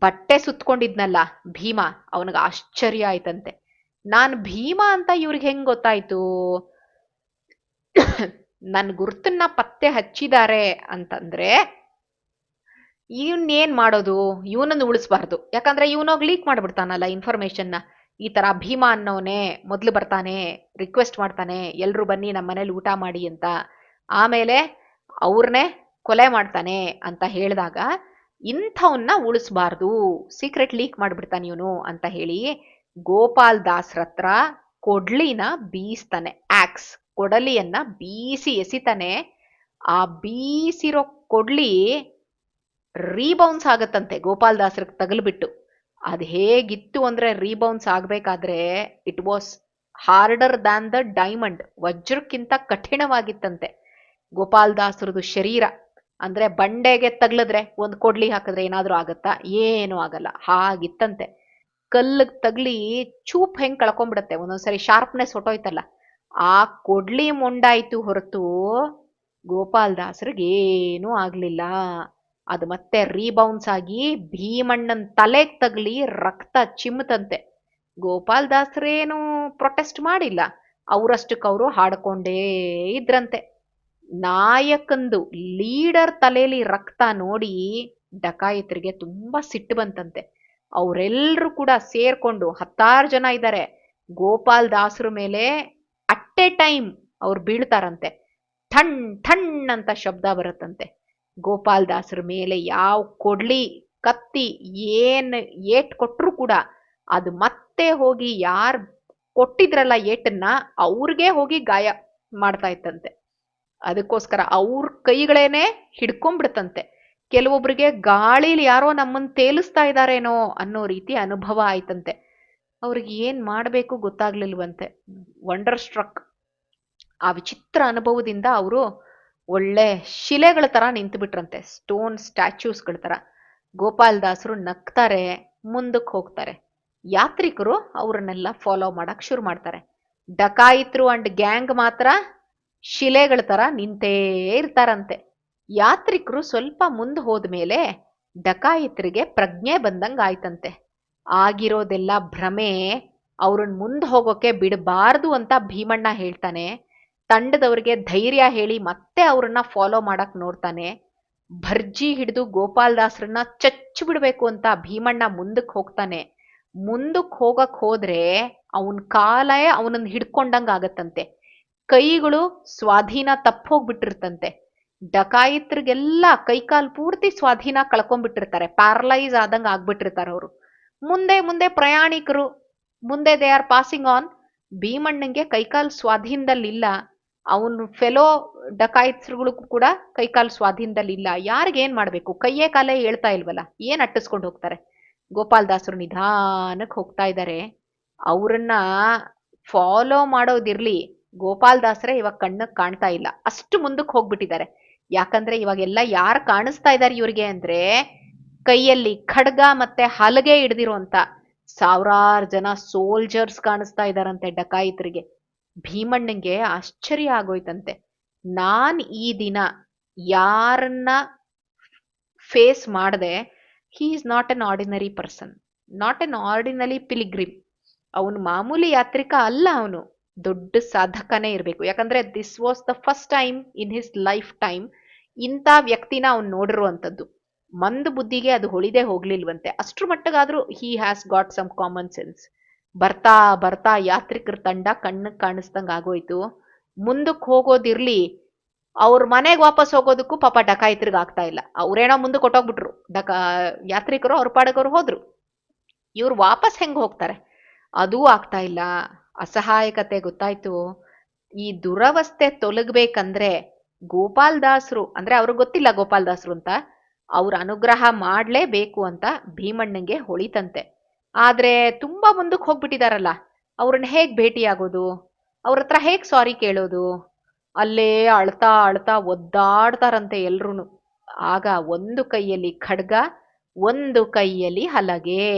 ಬಟ್ಟೆ ಸುತ್ಕೊಂಡಿದ್ನಲ್ಲ ಭೀಮ, ಅವನಿಗೆ ಆಶ್ಚರ್ಯ ಆಯ್ತಂತೆ. ನಾನ್ ಭೀಮ ಅಂತ ಇವ್ರಿಗೆ ಹೆಂಗ್ ಗೊತ್ತಾಯ್ತು, ನನ್ ಗುರ್ತನ್ನ ಪತ್ತೆ ಹಚ್ಚಿದ್ದಾರೆ ಅಂತಂದ್ರೆ ಇವನ್ನೇನ್ ಮಾಡೋದು, ಇವನನ್ನು ಉಳಿಸ್ಬಾರ್ದು. ಯಾಕಂದ್ರೆ ಇವನೋಗ್ ಲೀಕ್ ಮಾಡ್ಬಿಡ್ತಾನಲ್ಲ ಇನ್ಫಾರ್ಮೇಶನ್ನ. ಈ ತರ ಭೀಮ ಅನ್ನೋನೆ ಮೊದ್ಲು ಬರ್ತಾನೆ, ರಿಕ್ವೆಸ್ಟ್ ಮಾಡ್ತಾನೆ ಎಲ್ರು ಬನ್ನಿ ನಮ್ಮ ಮನೇಲಿ ಊಟ ಮಾಡಿ ಅಂತ, ಆಮೇಲೆ ಅವ್ರನ್ನೇ ಕೊಲೆ ಮಾಡ್ತಾನೆ ಅಂತ ಹೇಳಿದಾಗ ಇಂಥವನ್ನ ಉಳಿಸ್ಬಾರ್ದು, ಸೀಕ್ರೆಟ್ ಲೀಕ್ ಮಾಡ್ಬಿಡ್ತಾನೆ ಇವನು ಅಂತ ಹೇಳಿ ಗೋಪಾಲ್ ದಾಸ್ರ ಹತ್ರ ಕೊಡ್ಲಿನ ಬೀಸ್ತಾನೆ. ಆಕ್ಸ್, ಕೊಡಲಿಯನ್ನ ಬೀಸಿ ಎಸಿತಾನೆ. ಆ ಬೀಸಿರೋ ಕೊಡ್ಲಿ ರೀಬೌನ್ಸ್ ಆಗತ್ತಂತೆ ಗೋಪಾಲ್ ದಾಸ್ರಿಗೆ ತಗಲ್ಬಿಟ್ಟು. ಅದು ಹೇಗಿತ್ತು ಅಂದ್ರೆ ರೀಬೌನ್ಸ್ ಆಗ್ಬೇಕಾದ್ರೆ it was harder than the diamond, ವಜ್ರಕ್ಕಿಂತ ಕಠಿಣವಾಗಿತ್ತಂತೆ ಗೋಪಾಲ್ ದಾಸರದು ಶರೀರ. ಅಂದ್ರೆ ಬಂಡೆಗೆ ತಗ್ಲಿದ್ರೆ ಒಂದು ಕೊಡ್ಲಿ ಹಾಕಿದ್ರೆ ಏನಾದ್ರೂ ಆಗತ್ತಾ, ಏನೂ ಆಗಲ್ಲ, ಹಾಗಿತ್ತಂತೆ. ಕಲ್ಲಿಗೆ ತಗ್ಲಿ ಚೂಪ್ ಹೆಂಗ್ ಕಳ್ಕೊಂಡ್ಬಿಡತ್ತೆ ಒಂದೊಂದ್ಸರಿ, ಶಾರ್ಪ್ನೆಸ್ ಹೊಟ್ಟೋಯ್ತಲ್ಲ, ಆ ಕೊಡ್ಲಿ ಮೊಂಡಾಯ್ತು ಹೊರತು ಗೋಪಾಲ್ ದಾಸರಿಗೆ ಏನೂ ಆಗ್ಲಿಲ್ಲ. ಅದು ಮತ್ತೆ ರೀಬೌನ್ಸ್ ಆಗಿ ಭೀಮಣ್ಣನ್ ತಲೆಗ್ ತಗ್ಲಿ ರಕ್ತ ಚಿಮ್ಮತಂತೆ. ಗೋಪಾಲ್ ದಾಸರೇನು ಪ್ರೊಟೆಸ್ಟ್ ಮಾಡಿಲ್ಲ, ಅವರಷ್ಟಕ್ಕವರು ಹಾಡ್ಕೊಂಡೇ ಇದ್ರಂತೆ. ನಾಯಕಂದು ಲೀಡರ್ ತಲೆಯಲ್ಲಿ ರಕ್ತ ನೋಡಿ ಡಕಾಯಿತರಿಗೆ ತುಂಬಾ ಸಿಟ್ಟು ಬಂತಂತೆ. ಅವರೆಲ್ಲರೂ ಕೂಡ ಸೇರ್ಕೊಂಡು 10 ಜನ ಇದ್ದಾರೆ, ಗೋಪಾಲ್ ದಾಸರ ಮೇಲೆ ಅಟ್ ಎ ಟೈಮ್ ಅವ್ರು ಬೀಳ್ತಾರಂತೆ. ಠಣ್ ಠಣ್ ಅಂತ ಶಬ್ದ ಬರುತ್ತಂತೆ. ಗೋಪಾಲ್ ದಾಸರ ಮೇಲೆ ಯಾವ ಕೊಡ್ಲಿ ಕತ್ತಿ ಏಟ್ ಕೊಟ್ರು ಕೂಡ ಅದು ಮತ್ತೆ ಹೋಗಿ ಯಾರು ಕೊಟ್ಟಿದ್ರಲ್ಲ ಏಟನ್ನ ಅವ್ರಿಗೆ ಹೋಗಿ ಗಾಯ ಮಾಡ್ತಾ ಇತ್ತಂತೆ. ಅದಕ್ಕೋಸ್ಕರ ಅವ್ರ ಕೈಗಳೇನೆ ಹಿಡ್ಕೊಂಡ್ಬಿಡ್ತಂತೆ. ಕೆಲವೊಬ್ರಿಗೆ ಗಾಳಿಲಿ ಯಾರೋ ನಮ್ಮನ್ನ ತೇಲಿಸ್ತಾ ಇದ್ದಾರೇನೋ ಅನ್ನೋ ರೀತಿ ಅನುಭವ ಆಯ್ತಂತೆ. ಅವ್ರಿಗೆ ಏನ್ ಮಾಡ್ಬೇಕು ಗೊತ್ತಾಗ್ಲಿಲ್ವಂತೆ. Wonder struck. ಆ ವಿಚಿತ್ರ ಅನುಭವದಿಂದ ಅವರು ಒಳ್ಳೆ ಶಿಲೆಗಳ ತರ ನಿಂತು ಬಿಟ್ರಂತೆ, ಸ್ಟೋನ್ ಸ್ಟ್ಯಾಚ್ಯೂಸ್ಗಳ ತರ. ಗೋಪಾಲ್ ದಾಸರು ನಗ್ತಾರೆ, ಮುಂದಕ್ಕೆ ಹೋಗ್ತಾರೆ. ಯಾತ್ರಿಕರು ಅವ್ರನ್ನೆಲ್ಲ ಫಾಲೋ ಮಾಡಕ್ ಶುರು ಮಾಡ್ತಾರೆ. ಡಕಾಯಿತ್ರು ಅಂಡ್ ಗ್ಯಾಂಗ್ ಮಾತ್ರ ಶಿಲೆಗಳ ತರ ನಿಂತೇ ಇರ್ತಾರಂತೆ. ಯಾತ್ರಿಕರು ಸ್ವಲ್ಪ ಮುಂದೆ ಹೋದ್ಮೇಲೆ ಡಕಾಯಿತರಿಗೆ ಪ್ರಜ್ಞೆ ಬಂದಂಗ ಆಯ್ತಂತೆ. ಆಗಿರೋದೆಲ್ಲ ಭ್ರಮೆ, ಅವ್ರನ್ನ ಮುಂದೆ ಹೋಗೋಕೆ ಬಿಡಬಾರ್ದು ಅಂತ ಭೀಮಣ್ಣ ಹೇಳ್ತಾನೆ. ತಂಡದವ್ರಿಗೆ ಧೈರ್ಯ ಹೇಳಿ ಮತ್ತೆ ಅವ್ರನ್ನ ಫಾಲೋ ಮಾಡಕ್ ನೋಡ್ತಾನೆ. ಭರ್ಜಿ ಹಿಡಿದು ಗೋಪಾಲ್ ದಾಸರನ್ನ ಚಚ್ಚು ಬಿಡ್ಬೇಕು ಅಂತ ಭೀಮಣ್ಣ ಮುಂದಕ್ಕೆ ಹೋಗ್ತಾನೆ. ಮುಂದಕ್ಕೆ ಹೋಗಕ್ ಹೋದ್ರೆ ಅವನ್ ಕಾಲೇ ಅವನನ್ನ ಹಿಡ್ಕೊಂಡಂಗ ಆಗತ್ತಂತೆ. ಕೈಗಳು ಸ್ವಾಧೀನ ತಪ್ಪೋಗ್ಬಿಟ್ಟಿರ್ತಂತೆ. ಡಕಾಯಿತ್ರಿಗೆಲ್ಲ ಕೈಕಾಲ್ ಪೂರ್ತಿ ಸ್ವಾಧೀನ ಕಳ್ಕೊಂಡ್ಬಿಟ್ಟಿರ್ತಾರೆ, ಪ್ಯಾರಲೈಸ್ ಆದಂಗ ಆಗ್ಬಿಟ್ಟಿರ್ತಾರೆ ಅವರು. ಮುಂದೆ ಮುಂದೆ ಪ್ರಯಾಣಿಕರು ಮುಂದೆ ದೇ ಆರ್ ಪಾಸಿಂಗ್ ಆನ್. ಭೀಮಣ್ಣಂಗೆ ಕೈಕಾಲ್ ಸ್ವಾಧೀನದಲ್ಲಿಲ್ಲ, ಅವನು ಫೆಲೋ ಡಕಾಯಿತ್ರುಗಳಿಗೂ ಕೂಡ ಕೈಕಾಲ್ ಸ್ವಾಧೀನದಲ್ಲಿಲ್ಲ. ಯಾರಿಗೇನ್ ಮಾಡ್ಬೇಕು, ಕೈಯೇ ಕಾಲೇ ಹೇಳ್ತಾ ಇಲ್ವಲ್ಲ, ಏನ್ ಅಟ್ಟಿಸ್ಕೊಂಡು ಹೋಗ್ತಾರೆ. ಗೋಪಾಲ್ ದಾಸರು ನಿಧಾನಕ್ಕೆ ಹೋಗ್ತಾ ಇದ್ದಾರೆ. ಅವ್ರನ್ನ ಫಾಲೋ ಮಾಡೋದಿರ್ಲಿ, ಗೋಪಾಲ್ ದಾಸರೇ ಇವಾಗ ಕಣ್ಣಕ್ ಕಾಣ್ತಾ ಇಲ್ಲ, ಅಷ್ಟು ಮುಂದಕ್ಕೆ ಹೋಗ್ಬಿಟ್ಟಿದ್ದಾರೆ. ಯಾಕಂದ್ರೆ ಇವಾಗೆಲ್ಲ ಯಾರು ಕಾಣಿಸ್ತಾ ಇದ್ದಾರೆ ಇವ್ರಿಗೆ ಅಂದ್ರೆ ಕೈಯಲ್ಲಿ ಖಡ್ಗ ಮತ್ತೆ ಹಲಗೆ ಹಿಡ್ದಿರುವಂತ ಸಾವಿರಾರು ಜನ ಸೋಲ್ಜರ್ಸ್ ಕಾಣಿಸ್ತಾ ಇದಾರಂತೆ ಡಕಾಯಿತರಿಗೆ. ಭೀಮಣ್ಣಂಗೆ ಆಶ್ಚರ್ಯ ಆಗೋಯ್ತಂತೆ. ನಾನ್ ಈ ದಿನ ಯಾರನ್ನ ಫೇಸ್ ಮಾಡದೆ, he is not an ordinary person, not an ordinary pilgrim. ಅವನು ಮಾಮೂಲಿ ಯಾತ್ರಿಕ ಅಲ್ಲ, ಅವನು ದೊಡ್ಡ ಸಾಧಕನೇ ಇರಬೇಕು. ಯಾಕಂದ್ರೆ this was the first time in his life time ಇಂಥ ವ್ಯಕ್ತಿನ ಅವ್ನು ನೋಡಿರುವಂಥದ್ದು. ಮಂದ ಬುದ್ಧಿಗೆ ಅದು ಹೊಳಿದೇ ಹೋಗ್ಲಿಲ್ವಂತೆ. ಅಷ್ಟ್ರ ಮಟ್ಟಗಾದ್ರೂ he has got some common sense. ಬರ್ತಾ ಬರ್ತಾ ಯಾತ್ರಿಕರ ತಂಡ ಕಣ್ಣಿಗೆ ಕಾಣಿಸ್ದಂಗ ಆಗೋಯ್ತು. ಮುಂದಕ್ಕೆ ಹೋಗೋದಿರ್ಲಿ, ಅವ್ರ ಮನೆಗೆ ವಾಪಸ್ ಹೋಗೋದಕ್ಕೂ ಪಾಪ ಡಕಾಯಿತ್ರಿಗೆ ಆಗ್ತಾ ಇಲ್ಲ. ಅವ್ರೇನೋ ಮುಂದಕ್ಕೆ ಹೊಟ್ಟೋಗ್ಬಿಟ್ರು, ಯಾತ್ರಿಕರು ಅವ್ರ ಪಾಡಗವ್ರು ಹೋದ್ರು. ಇವ್ರು ವಾಪಸ್ ಹೆಂಗ್ ಹೋಗ್ತಾರೆ ಅದೂ ಆಗ್ತಾ ಇಲ್ಲ. ಅಸಹಾಯಕತೆ ಗೊತ್ತಾಯ್ತು. ಈ ದುರವಸ್ಥೆ ತೊಲಗ್ಬೇಕಂದ್ರೆ ಗೋಪಾಲ್ದಾಸರು, ಅಂದ್ರೆ ಅವ್ರಿಗೆ ಗೊತ್ತಿಲ್ಲ ಗೋಪಾಲ್ದಾಸರು ಅಂತ, ಅವ್ರ ಅನುಗ್ರಹ ಮಾಡ್ಲೇಬೇಕು ಅಂತ ಭೀಮಣ್ಣಂಗೆ ಹೊಳಿತಂತೆ. ಆದ್ರೆ ತುಂಬಾ ಮುಂದಕ್ಕೆ ಹೋಗ್ಬಿಟ್ಟಿದಾರಲ್ಲ, ಅವ್ರನ್ನ ಹೇಗ್ ಭೇಟಿಯಾಗೋದು, ಅವ್ರ ಹತ್ರ ಹೇಗ್ ಸಾರಿ ಕೇಳೋದು? ಅಲ್ಲೇ ಅಳ್ತಾ ಅಳ್ತಾ ಒದ್ದಾಡ್ತಾರಂತೆ ಎಲ್ರೂನು. ಆಗ ಒಂದು ಕೈಯಲ್ಲಿ ಖಡ್ಗ, ಒಂದು ಕೈಯಲ್ಲಿ ಹಲಗೆ.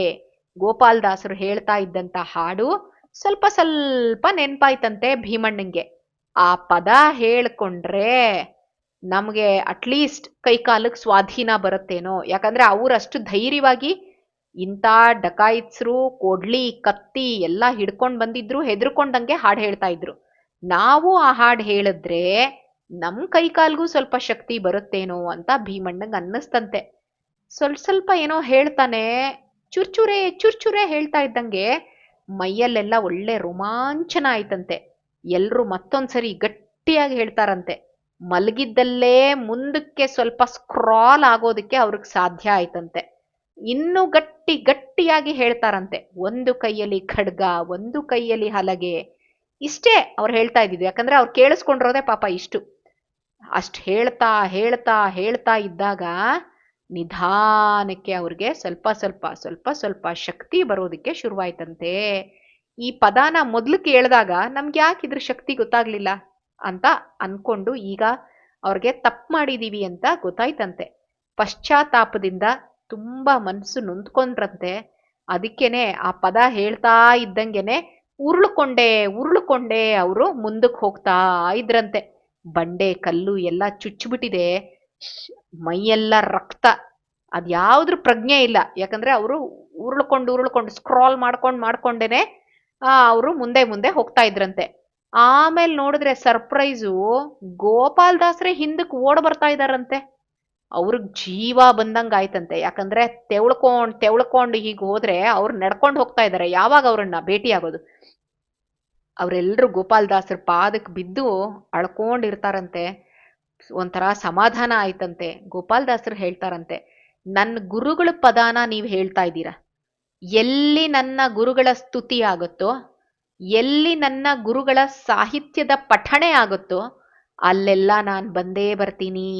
ಗೋಪಾಲ್ದಾಸರು ಹೇಳ್ತಾ ಇದ್ದಂತ ಹಾಡು ಸ್ವಲ್ಪ ಸ್ವಲ್ಪ ನೆನ್ಪಾಯ್ತಂತೆ ಭೀಮಣ್ಣಂಗೆ. ಆ ಪದ ಹೇಳ್ಕೊಂಡ್ರೆ ನಮ್ಗೆ ಅಟ್ಲೀಸ್ಟ್ ಕೈಕಾಲಕ್ಕೆ ಸ್ವಾಧೀನ ಬರುತ್ತೇನೋ. ಯಾಕಂದ್ರೆ ಅವರಷ್ಟು ಧೈರ್ಯವಾಗಿ ಇಂಥ ಡಕಾಯಿತ್ಸರು ಕೊಡ್ಲಿ ಕತ್ತಿ ಎಲ್ಲ ಹಿಡ್ಕೊಂಡ್ ಬಂದಿದ್ರು, ಹೆದರ್ಕೊಂಡಂಗೆ ಹಾಡು ಹೇಳ್ತಾ ಇದ್ರು. ನಾವು ಆ ಹಾಡು ಹೇಳಿದ್ರೆ ನಮ್ ಕೈಕಾಲ್ಗೂ ಸ್ವಲ್ಪ ಶಕ್ತಿ ಬರುತ್ತೇನೋ ಅಂತ ಭೀಮಣ್ಣಂಗೆ ಅನ್ನಿಸ್ತಂತೆ. ಸ್ವಲ್ಪ ಸ್ವಲ್ಪ ಏನೋ ಹೇಳ್ತಾನೆ, ಚುರ್ಚುರೇ ಚುರ್ಚುರೇ ಹೇಳ್ತಾ ಇದ್ದಂಗೆ ಮೈಯಲ್ಲೆಲ್ಲ ಒಳ್ಳೆ ರೋಮಾಂಚನ ಆಯ್ತಂತೆ. ಎಲ್ರು ಮತ್ತೊಂದ್ಸರಿ ಗಟ್ಟಿಯಾಗಿ ಹೇಳ್ತಾರಂತೆ. ಮಲಗಿದ್ದಲ್ಲೇ ಮುಂದಕ್ಕೆ ಸ್ವಲ್ಪ ಸ್ಕ್ರಾಲ್ ಆಗೋದಕ್ಕೆ ಅವ್ರಿಗೆ ಸಾಧ್ಯ ಆಯ್ತಂತೆ. ಇನ್ನೂ ಗಟ್ಟಿಯಾಗಿ ಹೇಳ್ತಾರಂತೆ. ಒಂದು ಕೈಯಲ್ಲಿ ಖಡ್ಗ, ಒಂದು ಕೈಯಲ್ಲಿ ಹಲಗೆ. ಇಷ್ಟೇ ಅವ್ರು ಹೇಳ್ತಾ ಇದ್ದಿದ್ದು. ಯಾಕಂದ್ರೆ ಅವ್ರು ಕೇಳಿಸ್ಕೊಂಡಿರೋದೆ ಪಾಪ ಇಷ್ಟು. ಅಷ್ಟ್ ಹೇಳ್ತಾ ಹೇಳ್ತಾ ಹೇಳ್ತಾ ಇದ್ದಾಗ ನಿಧಾನಕ್ಕೆ ಅವ್ರಿಗೆ ಸ್ವಲ್ಪ ಸ್ವಲ್ಪ ಸ್ವಲ್ಪ ಸ್ವಲ್ಪ ಶಕ್ತಿ ಬರೋದಕ್ಕೆ ಶುರುವಾಯ್ತಂತೆ. ಈ ಪದಾನ ಮೊದ್ಲು ಕೇಳಿದಾಗ ನಮ್ಗೆ ಯಾಕೆ ಇದ್ರ ಶಕ್ತಿ ಗೊತ್ತಾಗ್ಲಿಲ್ಲ ಅಂತ ಅನ್ಕೊಂಡು ಈಗ ಅವ್ರಿಗೆ ತಪ್ಪು ಮಾಡಿದೀವಿ ಅಂತ ಗೊತ್ತಾಯ್ತಂತೆ. ಪಶ್ಚಾತ್ತಾಪದಿಂದ ತುಂಬಾ ಮನ್ಸು ನೊಂದ್ಕೊಂಡ್ರಂತೆ. ಅದಕ್ಕೇನೆ ಆ ಪದ ಹೇಳ್ತಾ ಇದ್ದಂಗೆನೆ ಉರುಳುಕೊಂಡೆ ಅವರು ಮುಂದಕ್ಕೆ ಹೋಗ್ತಾ ಇದ್ರಂತೆ. ಬಂಡೆ ಕಲ್ಲು ಎಲ್ಲ ಚುಚ್ಚಿಬಿಟ್ಟಿದೆ, ಮೈಯೆಲ್ಲ ರಕ್ತ, ಅದ್ಯಾವ್ದ್ರ ಪ್ರಜ್ಞೆ ಇಲ್ಲ. ಯಾಕಂದ್ರೆ ಅವರು ಉರುಳ್ಕೊಂಡು ಸ್ಕ್ರಾಲ್ ಮಾಡ್ಕೊಂಡೇನೆ ಅವರು ಮುಂದೆ ಮುಂದೆ ಹೋಗ್ತಾ ಇದ್ರಂತೆ. ಆಮೇಲೆ ನೋಡಿದ್ರೆ ಸರ್ಪ್ರೈಸು, ಗೋಪಾಲ್ದಾಸ್ರೆ ಹಿಂದಕ್ಕೆ ಓಡ್ ಬರ್ತಾ ಇದಾರಂತೆ. ಅವ್ರಿಗೆ ಜೀವ ಬಂದಂಗ ಆಯ್ತಂತೆ. ಯಾಕಂದ್ರೆ ತೆವಳ್ಕೊಂಡು ಹೀಗೆ ಹೋದ್ರೆ ಅವ್ರು ನಡ್ಕೊಂಡು ಹೋಗ್ತಾ ಇದಾರೆ, ಯಾವಾಗ ಅವ್ರನ್ನ ಭೇಟಿ ಆಗೋದು? ಅವರೆಲ್ಲರೂ ಗೋಪಾಲ್ದಾಸರ ಪಾದಕ್ಕೆ ಬಿದ್ದು ಅಳ್ಕೊಂಡಿರ್ತಾರಂತೆ. ಒಂಥರ ಸಮಾಧಾನ ಆಯ್ತಂತೆ. ಗೋಪಾಲ್ದಾಸರು ಹೇಳ್ತಾರಂತೆ, ನನ್ನ ಗುರುಗಳ ಪದಾನ ನೀವು ಹೇಳ್ತಾ ಇದ್ದೀರಾ, ಎಲ್ಲಿ ನನ್ನ ಗುರುಗಳ ಸ್ತುತಿ ಆಗುತ್ತೋ, ಎಲ್ಲಿ ನನ್ನ ಗುರುಗಳ ಸಾಹಿತ್ಯದ ಪಠಣೆ ಆಗುತ್ತೋ ಅಲ್ಲೆಲ್ಲ ನಾನು ಬಂದೇ ಬರ್ತೀನಿ.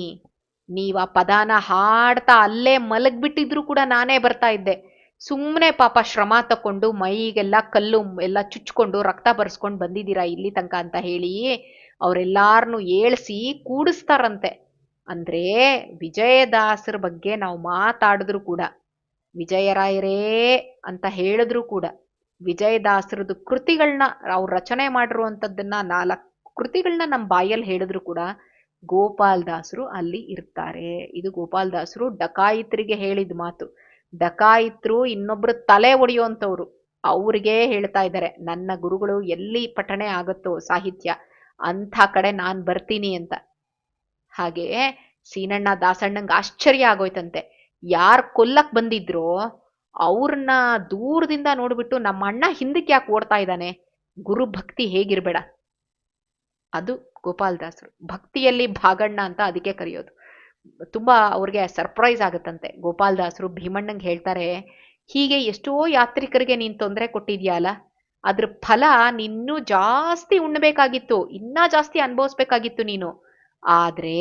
ನೀವ್ ಆ ಪದಾನ ಹಾಡ್ತಾ ಅಲ್ಲೇ ಮಲಗ್ಬಿಟ್ಟಿದ್ರು ಕೂಡ ನಾನೇ ಬರ್ತಾ ಇದ್ದೆ. ಸುಮ್ಮನೆ ಪಾಪ ಶ್ರಮ ತಕೊಂಡು ಮೈಗೆಲ್ಲ ಕಲ್ಲು ಎಲ್ಲ ಚುಚ್ಕೊಂಡು ರಕ್ತ ಬರ್ಸ್ಕೊಂಡು ಬಂದಿದ್ದೀರಾ ಇಲ್ಲಿ ತನಕ ಅಂತ ಹೇಳಿ ಅವರೆಲ್ಲಾರನ್ನು ಏಳ್ಸಿ ಕೂಡಿಸ್ತಾರಂತೆ. ಅಂದ್ರೆ ವಿಜಯದಾಸರ ಬಗ್ಗೆ ನಾವು ಮಾತಾಡಿದ್ರು ಕೂಡ, ವಿಜಯರಾಯರೇ ಅಂತ ಹೇಳಿದ್ರು ಕೂಡ, ವಿಜಯದಾಸರದು ಕೃತಿಗಳನ್ನ ಅವ್ರು ರಚನೆ ಮಾಡಿರುವಂಥದ್ದನ್ನ 4 ಕೃತಿಗಳನ್ನ ನಮ್ಮ ಬಾಯಲ್ಲಿ ಹೇಳಿದ್ರು ಕೂಡ ಗೋಪಾಲ್ದಾಸರು ಅಲ್ಲಿ ಇರ್ತಾರೆ. ಇದು ಗೋಪಾಲ್ದಾಸರು ಡಕಾಯಿತರಿಗೆ ಹೇಳಿದ ಮಾತು. ಡಕಾಯಿತರು ಇನ್ನೊಬ್ರು ತಲೆ ಒಡೆಯುವಂಥವ್ರು, ಅವ್ರಿಗೆ ಹೇಳ್ತಾ ಇದ್ದಾರೆ, ನನ್ನ ಗುರುಗಳು ಎಲ್ಲಿ ಪಠಣೆ ಆಗುತ್ತೋ ಸಾಹಿತ್ಯ ಅಂಥ ಕಡೆ ನಾನ್ ಬರ್ತೀನಿ ಅಂತ. ಹಾಗೆ ಸೀನಣ್ಣ ದಾಸಣ್ಣಂಗೆ ಆಶ್ಚರ್ಯ ಆಗೋಯ್ತಂತೆ. ಯಾರ್ ಕೊಲ್ಲಕ್ ಬಂದಿದ್ರೋ ಅವ್ರನ್ನ ದೂರದಿಂದ ನೋಡ್ಬಿಟ್ಟು ನಮ್ಮ ಅಣ್ಣ ಹಿಂದಕ್ಕೆ ಯಾಕೆ ಓಡ್ತಾ ಇದ್ದಾನೆ, ಗುರು ಭಕ್ತಿ ಹೇಗಿರ್ಬೇಡ. ಅದು ಗೋಪಾಲ್ದಾಸರು ಭಕ್ತಿಯಲ್ಲಿ ಭಾಗಣ್ಣ ಅಂತ ಅದಕ್ಕೆ ಕರೆಯೋದು. ತುಂಬಾ ಅವ್ರಿಗೆ ಸರ್ಪ್ರೈಸ್ ಆಗುತ್ತಂತೆ. ಗೋಪಾಲ್ದಾಸರು ಭೀಮಣ್ಣಂಗೆ ಹೇಳ್ತಾರೆ, ಹೀಗೆ ಎಷ್ಟೋ ಯಾತ್ರಿಕರಿಗೆ ನೀನ್ ತೊಂದರೆ ಕೊಟ್ಟಿದ್ಯಾಲ, ಅದ್ರ ಫಲ ನಿನ್ನೂ ಜಾಸ್ತಿ ಉಣ್ಬೇಕಾಗಿತ್ತು, ಇನ್ನ ಜಾಸ್ತಿ ಅನುಭವಿಸ್ಬೇಕಾಗಿತ್ತು ನೀನು. ಆದ್ರೆ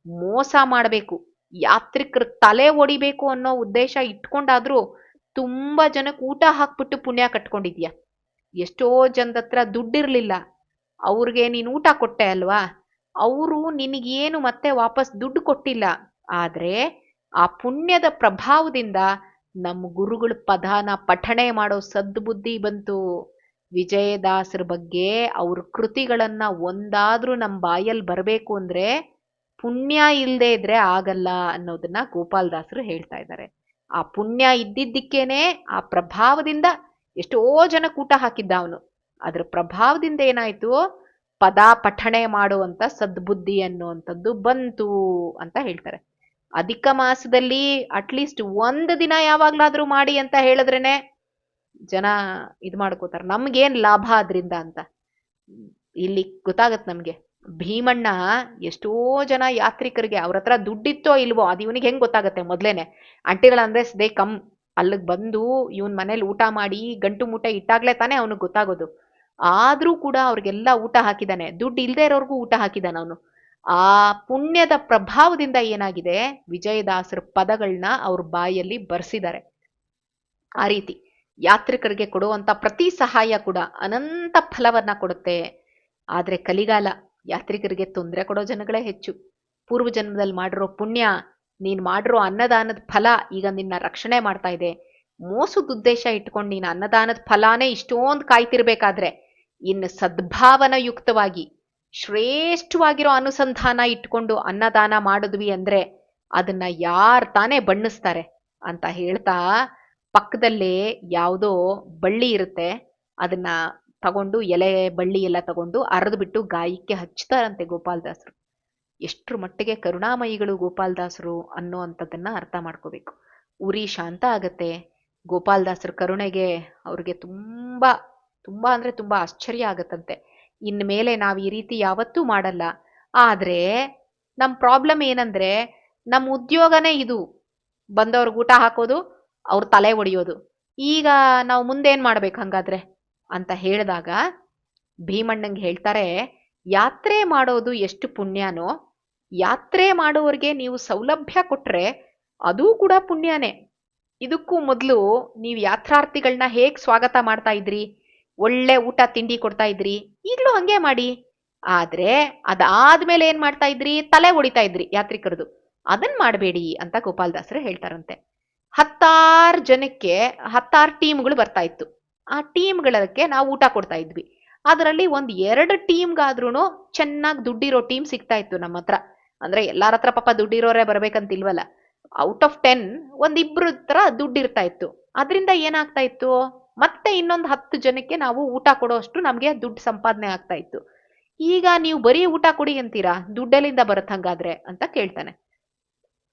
ಮೋಸ ಮಾಡಬೇಕು, ಯಾತ್ರಿಕರ ತಲೆ ಒಡಿಬೇಕು ಅನ್ನೋ ಉದ್ದೇಶ ಇಟ್ಕೊಂಡಾದ್ರೂ ತುಂಬಾ ಜನಕ್ಕೆ ಊಟ ಹಾಕ್ಬಿಟ್ಟು ಪುಣ್ಯ ಕಟ್ಕೊಂಡಿದ್ಯಾ. ಎಷ್ಟೋ ಜನದತ್ರ ದುಡ್ಡಿರ್ಲಿಲ್ಲ, ಅವ್ರಿಗೆ ನೀನ್ ಊಟ ಕೊಟ್ಟೆ ಅಲ್ವಾ, ಅವರು ನಿನಗೇನು ಮತ್ತೆ ವಾಪಸ್ ದುಡ್ಡು ಕೊಟ್ಟಿಲ್ಲ. ಆದ್ರೆ ಆ ಪುಣ್ಯದ ಪ್ರಭಾವದಿಂದ ನಮ್ಮ ಗುರುಗಳ ಪದಾನ ಪಠಣೆ ಮಾಡೋ ಸದ್ಬುದ್ಧಿ ಬಂತು. ವಿಜಯದಾಸರ ಬಗ್ಗೆ ಅವ್ರ ಕೃತಿಗಳನ್ನ ಒಂದಾದ್ರೂ ನಮ್ಮ ಬಾಯಲ್ಲಿ ಬರಬೇಕು ಅಂದ್ರೆ ಪುಣ್ಯ ಇಲ್ಲದೆ ಇದ್ರೆ ಆಗಲ್ಲ ಅನ್ನೋದನ್ನ ಗೋಪಾಲದಾಸರು ಹೇಳ್ತಾ ಇದ್ದಾರೆ. ಆ ಪುಣ್ಯ ಇದ್ದಿದ್ದಕ್ಕೇನೆ ಆ ಪ್ರಭಾವದಿಂದ ಎಷ್ಟೋ ಜನಕ್ಕೆ ಊಟ ಹಾಕಿದ್ದ ಅವನು. ಅದ್ರ ಪ್ರಭಾವದಿಂದ ಏನಾಯ್ತು, ಪದ ಪಠಣೆ ಮಾಡುವಂತ ಸದ್ಬುದ್ಧಿ ಅನ್ನುವಂಥದ್ದು ಬಂತು ಅಂತ ಹೇಳ್ತಾರೆ. ಅಧಿಕ ಮಾಸದಲ್ಲಿ ಅಟ್ಲೀಸ್ಟ್ ಒಂದು ದಿನ ಯಾವಾಗ್ಲಾದ್ರೂ ಮಾಡಿ ಅಂತ ಹೇಳಿದ್ರೇನೆ ಜನ ಇದ್ ಮಾಡ್ಕೋತಾರೆ, ನಮ್ಗೇನ್ ಲಾಭ ಅದ್ರಿಂದ ಅಂತ. ಇಲ್ಲಿ ಗೊತ್ತಾಗತ್ ನಮ್ಗೆ. ಭೀಮಣ್ಣ ಎಷ್ಟೋ ಜನ ಯಾತ್ರಿಕರಿಗೆ ಅವ್ರ ಹತ್ರ ದುಡ್ಡಿತ್ತೋ ಇಲ್ವೋ ಅದು ಇವನಿಗೆ ಹೆಂಗ್ ಗೊತ್ತಾಗತ್ತೆ ಮೊದ್ಲೇನೆ. ಅಂಟಿಗಳಂದ್ರೆ ದೇ ಕಮ್ ಅಲ್ಲಿಗೆ ಬಂದು ಇವನ್ ಮನೇಲಿ ಊಟ ಮಾಡಿ ಗಂಟು ಮೂಟೆ ಇಟ್ಟಾಗ್ಲೇ ತಾನೇ ಅವನಿಗೆ ಗೊತ್ತಾಗೋದು. ಆದ್ರೂ ಕೂಡ ಅವ್ರಿಗೆಲ್ಲ ಊಟ ಹಾಕಿದಾನೆ, ದುಡ್ಡು ಇಲ್ದೇ ಇರೋರ್ಗೂ ಊಟ ಹಾಕಿದಾನೆ ಅವನು. ಆ ಪುಣ್ಯದ ಪ್ರಭಾವದಿಂದ ಏನಾಗಿದೆ, ವಿಜಯದಾಸರ ಪದಗಳನ್ನ ಅವ್ರ ಬಾಯಲ್ಲಿ ಬರ್ಸಿದ್ದಾರೆ. ಆ ರೀತಿ ಯಾತ್ರಿಕರಿಗೆ ಕೊಡುವಂತ ಪ್ರತಿ ಸಹಾಯ ಕೂಡ ಅನಂತ ಫಲವನ್ನ ಕೊಡುತ್ತೆ. ಆದ್ರೆ ಕಲಿಗಾಲ, ಯಾತ್ರಿಕರಿಗೆ ತೊಂದರೆ ಕೊಡೋ ಜನಗಳೇ ಹೆಚ್ಚು. ಪೂರ್ವ ಜನ್ಮದಲ್ಲಿ ಮಾಡಿರೋ ಪುಣ್ಯ, ನೀನ್ ಮಾಡಿರೋ ಅನ್ನದಾನದ ಫಲ ಈಗ ನಿನ್ನ ರಕ್ಷಣೆ ಮಾಡ್ತಾ ಇದೆ. ಮೋಸದ ಉದ್ದೇಶ ಇಟ್ಕೊಂಡು ನೀನು ಅನ್ನದಾನದ ಫಲಾನೇ ಇಷ್ಟೊಂದು ಕಾಯ್ತಿರ್ಬೇಕಾದ್ರೆ ಇನ್ನು ಸದ್ಭಾವನ ಯುಕ್ತವಾಗಿ ಶ್ರೇಷ್ಠವಾಗಿರೋ ಅನುಸಂಧಾನ ಇಟ್ಕೊಂಡು ಅನ್ನದಾನ ಮಾಡಿದ್ವಿ ಅಂದ್ರೆ ಅದನ್ನ ಯಾರ್ ತಾನೇ ಬಣ್ಣಿಸ್ತಾರೆ ಅಂತ ಹೇಳ್ತಾ, ಪಕ್ಕದಲ್ಲೇ ಯಾವುದೋ ಬಳ್ಳಿ ಇರುತ್ತೆ, ಅದನ್ನ ತಗೊಂಡು ಎಲೆ ಬಳ್ಳಿ ಎಲ್ಲ ತಗೊಂಡು ಅರ್ದು ಬಿಟ್ಟು ಗಾಯಕ್ಕೆ ಹಚ್ತಾರಂತೆ ಗೋಪಾಲದಾಸರು. ಎಷ್ಟ್ರ ಮಟ್ಟಿಗೆ ಕರುಣಾಮಯಿಗಳು ಗೋಪಾಲದಾಸರು ಅನ್ನೋ ಅಂಥದ್ದನ್ನ ಅರ್ಥ ಮಾಡ್ಕೋಬೇಕು. ಉರಿ ಶಾಂತ ಆಗತ್ತೆ. ಗೋಪಾಲದಾಸರ ಕರುಣೆಗೆ ಅವ್ರಿಗೆ ತುಂಬಾ ತುಂಬಾ ಅಂದ್ರೆ ತುಂಬಾ ಆಶ್ಚರ್ಯ ಆಗತ್ತಂತೆ. ಇನ್ಮೇಲೆ ನಾವು ಈ ರೀತಿ ಯಾವತ್ತೂ ಮಾಡಲ್ಲ. ಆದ್ರೆ ನಮ್ ಪ್ರಾಬ್ಲಮ್ ಏನಂದ್ರೆ ನಮ್ ಉದ್ಯೋಗನೇ ಇದು, ಬಂದವ್ರಿಗೆ ಊಟ ಹಾಕೋದು, ಅವ್ರ ತಲೆ ಒಡೆಯೋದು. ಈಗ ನಾವು ಮುಂದೇನ್ ಮಾಡ್ಬೇಕು ಹಂಗಾದ್ರೆ ಅಂತ ಹೇಳಿದಾಗ ಭೀಮಣ್ಣಂಗೆ ಹೇಳ್ತಾರೆ, ಯಾತ್ರೆ ಮಾಡೋದು ಎಷ್ಟು ಪುಣ್ಯನೋ, ಯಾತ್ರೆ ಮಾಡೋರಿಗೆ ನೀವು ಸೌಲಭ್ಯ ಕೊಟ್ರೆ ಅದೂ ಕೂಡ ಪುಣ್ಯನೇ. ಇದಕ್ಕೂ ಮೊದಲು ನೀವು ಯಾತ್ರಾರ್ಥಿಗಳನ್ನ ಹೇಗ್ ಸ್ವಾಗತ ಮಾಡ್ತಾ ಇದ್ರಿ, ಒಳ್ಳೆ ಊಟ ತಿಂಡಿ ಕೊಡ್ತಾ ಇದ್ರಿ, ಈಗ್ಲೂ ಹಂಗೆ ಮಾಡಿ. ಆದ್ರೆ ಅದಾದ್ಮೇಲೆ ಏನ್ ಮಾಡ್ತಾ ಇದ್ರಿ, ತಲೆ ಹೊಡಿತಾ ಇದ್ರಿ ಯಾತ್ರಿಕರದು, ಅದನ್ ಮಾಡಬೇಡಿ ಅಂತ ಗೋಪಾಲದಾಸರು ಹೇಳ್ತಾರಂತೆ. 10 ಜನಕ್ಕೆ 10 ಟೀಮ್ಗಳು ಬರ್ತಾ ಇತ್ತು. ಆ ಟೀಮ್ಗಳಕ್ಕೆ ನಾವು ಊಟ ಕೊಡ್ತಾ ಇದ್ವಿ. ಅದರಲ್ಲಿ 1-2 ಟೀಮ್ಗಾದ್ರೂ ಚೆನ್ನಾಗಿ ದುಡ್ಡಿರೋ ಟೀಮ್ ಸಿಗ್ತಾ ಇತ್ತು ನಮ್ಮ ಹತ್ರ. ಅಂದ್ರೆ ಎಲ್ಲಾರ ಹತ್ರ ಪಾಪ ದುಡ್ಡಿರೋರೇ ಬರ್ಬೇಕಂತಿಲ್ವಲ್ಲ. ಔಟ್ ಆಫ್ 10 1-2 ಹತ್ರ ದುಡ್ಡಿರ್ತಾ ಇತ್ತು. ಅದರಿಂದ ಏನಾಗ್ತಾ ಇತ್ತು, ಮತ್ತೆ ಇನ್ನೊಂದು 10 ಜನಕ್ಕೆ ನಾವು ಊಟ ಕೊಡೋ ಅಷ್ಟು ನಮ್ಗೆ ದುಡ್ಡು ಸಂಪಾದನೆ ಆಗ್ತಾ ಇತ್ತು. ಈಗ ನೀವು ಬರೀ ಊಟ ಕೊಡಿ ಅಂತೀರಾ, ದುಡ್ಡೆಲ್ಲಿಂದ ಬರುತ್ತೆ ಹಂಗಾದ್ರೆ ಅಂತ ಕೇಳ್ತಾನೆ.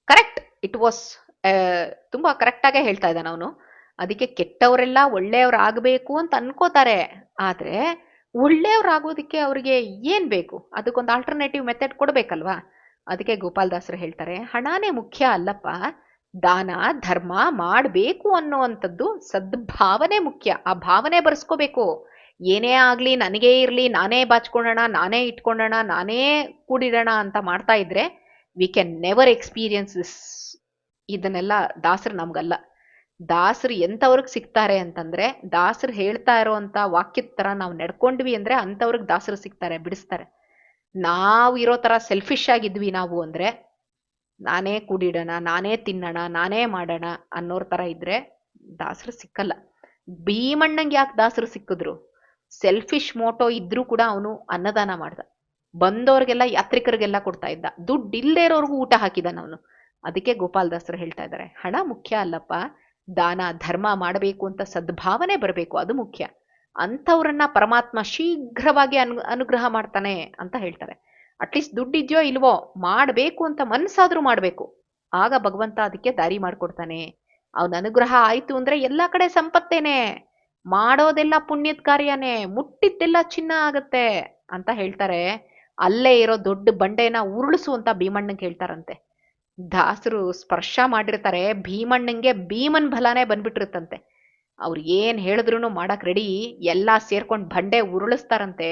ಕರೆಕ್ಟ್, ಇಟ್ ವಾಸ್ ತುಂಬಾ ಕರೆಕ್ಟ್ ಆಗೇ ಹೇಳ್ತಾ ಇದ್ದಾನೆ ಅವನು. ಅದಕ್ಕೆ ಕೆಟ್ಟವರೆಲ್ಲ ಒಳ್ಳೆಯವ್ರಾಗಬೇಕು ಅಂತ ಅನ್ಕೋತಾರೆ. ಆದ್ರೆ ಒಳ್ಳೆಯವ್ರಾಗೋದಿಕ್ಕೆ ಅವ್ರಿಗೆ ಏನ್ ಬೇಕು, ಅದಕ್ಕೊಂದು ಆಲ್ಟರ್ನೇಟಿವ್ ಮೆಥಡ್ ಕೊಡ್ಬೇಕಲ್ವಾ. ಅದಕ್ಕೆ ಗೋಪಾಲದಾಸರು ಹೇಳ್ತಾರೆ, ಹಣಾನೇ ಮುಖ್ಯ ಅಲ್ಲಪ್ಪ, ದಾನ ಧರ್ಮ ಮಾಡಬೇಕು ಅನ್ನೋವಂಥದ್ದು ಸದ್ಭಾವನೆ ಮುಖ್ಯ. ಆ ಭಾವನೆ ಬರ್ಸ್ಕೋಬೇಕು. ಏನೇ ಆಗ್ಲಿ ನನಗೇ ಇರ್ಲಿ, ನಾನೇ ಬಾಚ್ಕೊಳ್ಳೋಣ, ನಾನೇ ಇಟ್ಕೊಳ್ಳೋಣ, ನಾನೇ ಕೂಡಿಡೋಣ ಅಂತ ಮಾಡ್ತಾ ಇದ್ರೆ we can never experience this. ಇದನ್ನೆಲ್ಲ ದಾಸರು ನಮ್ಗಲ್ಲ. ದಾಸರು ಎಂಥವ್ರಿಗೆ ಸಿಗ್ತಾರೆ ಅಂತಂದ್ರೆ, ದಾಸರು ಹೇಳ್ತಾ ಇರೋಂಥ ವಾಕ್ಯದ ತರ ನಾವು ನಡ್ಕೊಂಡ್ವಿ ಅಂದ್ರೆ ಅಂಥವ್ರಿಗೆ ದಾಸರು ಸಿಗ್ತಾರೆ, ಬಿಡಿಸ್ತಾರೆ. ನಾವು ಇರೋ ತರ ಸೆಲ್ಫಿಶ್ ಆಗಿದ್ವಿ ನಾವು ಅಂದ್ರೆ, ನಾನೇ ಕೂಡಿಡೋಣ, ನಾನೇ ತಿನ್ನೋಣ, ನಾನೇ ಮಾಡೋಣ ಅನ್ನೋರ್ ತರ ಇದ್ರೆ ದಾಸರು ಸಿಕ್ಕಲ್ಲ. ಭೀಮಣ್ಣಂಗೆ ಯಾಕೆ ದಾಸರು ಸಿಕ್ಕಿದ್ರು, ಸೆಲ್ಫಿಶ್ ಮೋಟೋ ಇದ್ರೂ ಕೂಡ ಅವನು ಅನ್ನದಾನ ಮಾಡ್ದ, ಬಂದವ್ರಿಗೆಲ್ಲ ಯಾತ್ರಿಕರಿಗೆಲ್ಲ ಕೊಡ್ತಾ ಇದ್ದ, ದುಡ್ಡು ಇಲ್ಲದೆ ಇರೋರ್ಗೂ ಊಟ ಹಾಕಿದಾನ ಅವನು. ಅದಕ್ಕೆ ಗೋಪಾಲದಾಸರು ಹೇಳ್ತಾ ಇದ್ದಾರೆ, ಹಣ ಮುಖ್ಯ ಅಲ್ಲಪ್ಪ, ದಾನ ಧರ್ಮ ಮಾಡಬೇಕು ಅಂತ ಸದ್ಭಾವನೆ ಬರಬೇಕು, ಅದು ಮುಖ್ಯ. ಅಂಥವ್ರನ್ನ ಪರಮಾತ್ಮ ಶೀಘ್ರವಾಗಿ ಅನುಗ್ರಹ ಮಾಡ್ತಾನೆ ಅಂತ ಹೇಳ್ತಾರೆ. ಅಟ್ಲೀಸ್ಟ್ ದುಡ್ಡಿದ್ಯೋ ಇಲ್ವೋ ಮಾಡಬೇಕು ಅಂತ ಮನ್ಸಾದ್ರೂ ಮಾಡ್ಬೇಕು, ಆಗ ಭಗವಂತ ಅದಕ್ಕೆ ದಾರಿ ಮಾಡ್ಕೊಡ್ತಾನೆ. ಅವನ ಅನುಗ್ರಹ ಆಯ್ತು ಅಂದ್ರೆ ಎಲ್ಲಾ ಕಡೆ ಸಂಪತ್ತೇನೆ, ಮಾಡೋದೆಲ್ಲ ಪುಣ್ಯದ ಕಾರ್ಯನೇ, ಮುಟ್ಟಿದ್ದೆಲ್ಲ ಚಿನ್ನ ಆಗತ್ತೆ ಅಂತ ಹೇಳ್ತಾರೆ. ಅಲ್ಲೇ ಇರೋ ದೊಡ್ಡ ಬಂಡೆನ ಉರುಳಿಸು ಅಂತ ಭೀಮಣ್ಣಂಗೆ ಹೇಳ್ತಾರಂತೆ. ದಾಸರು ಸ್ಪರ್ಶ ಮಾಡಿರ್ತಾರೆ, ಭೀಮಣ್ಣಂಗೆ ಭೀಮನ್ ಬಲಾನೇ ಬಂದ್ಬಿಟ್ಟಿರುತ್ತಂತೆ. ಅವ್ರು ಏನ್ ಹೇಳಿದ್ರು ಮಾಡಕ್ ರೆಡಿ, ಎಲ್ಲಾ ಸೇರ್ಕೊಂಡ್ ಬಂಡೆ ಉರುಳಿಸ್ತಾರಂತೆ.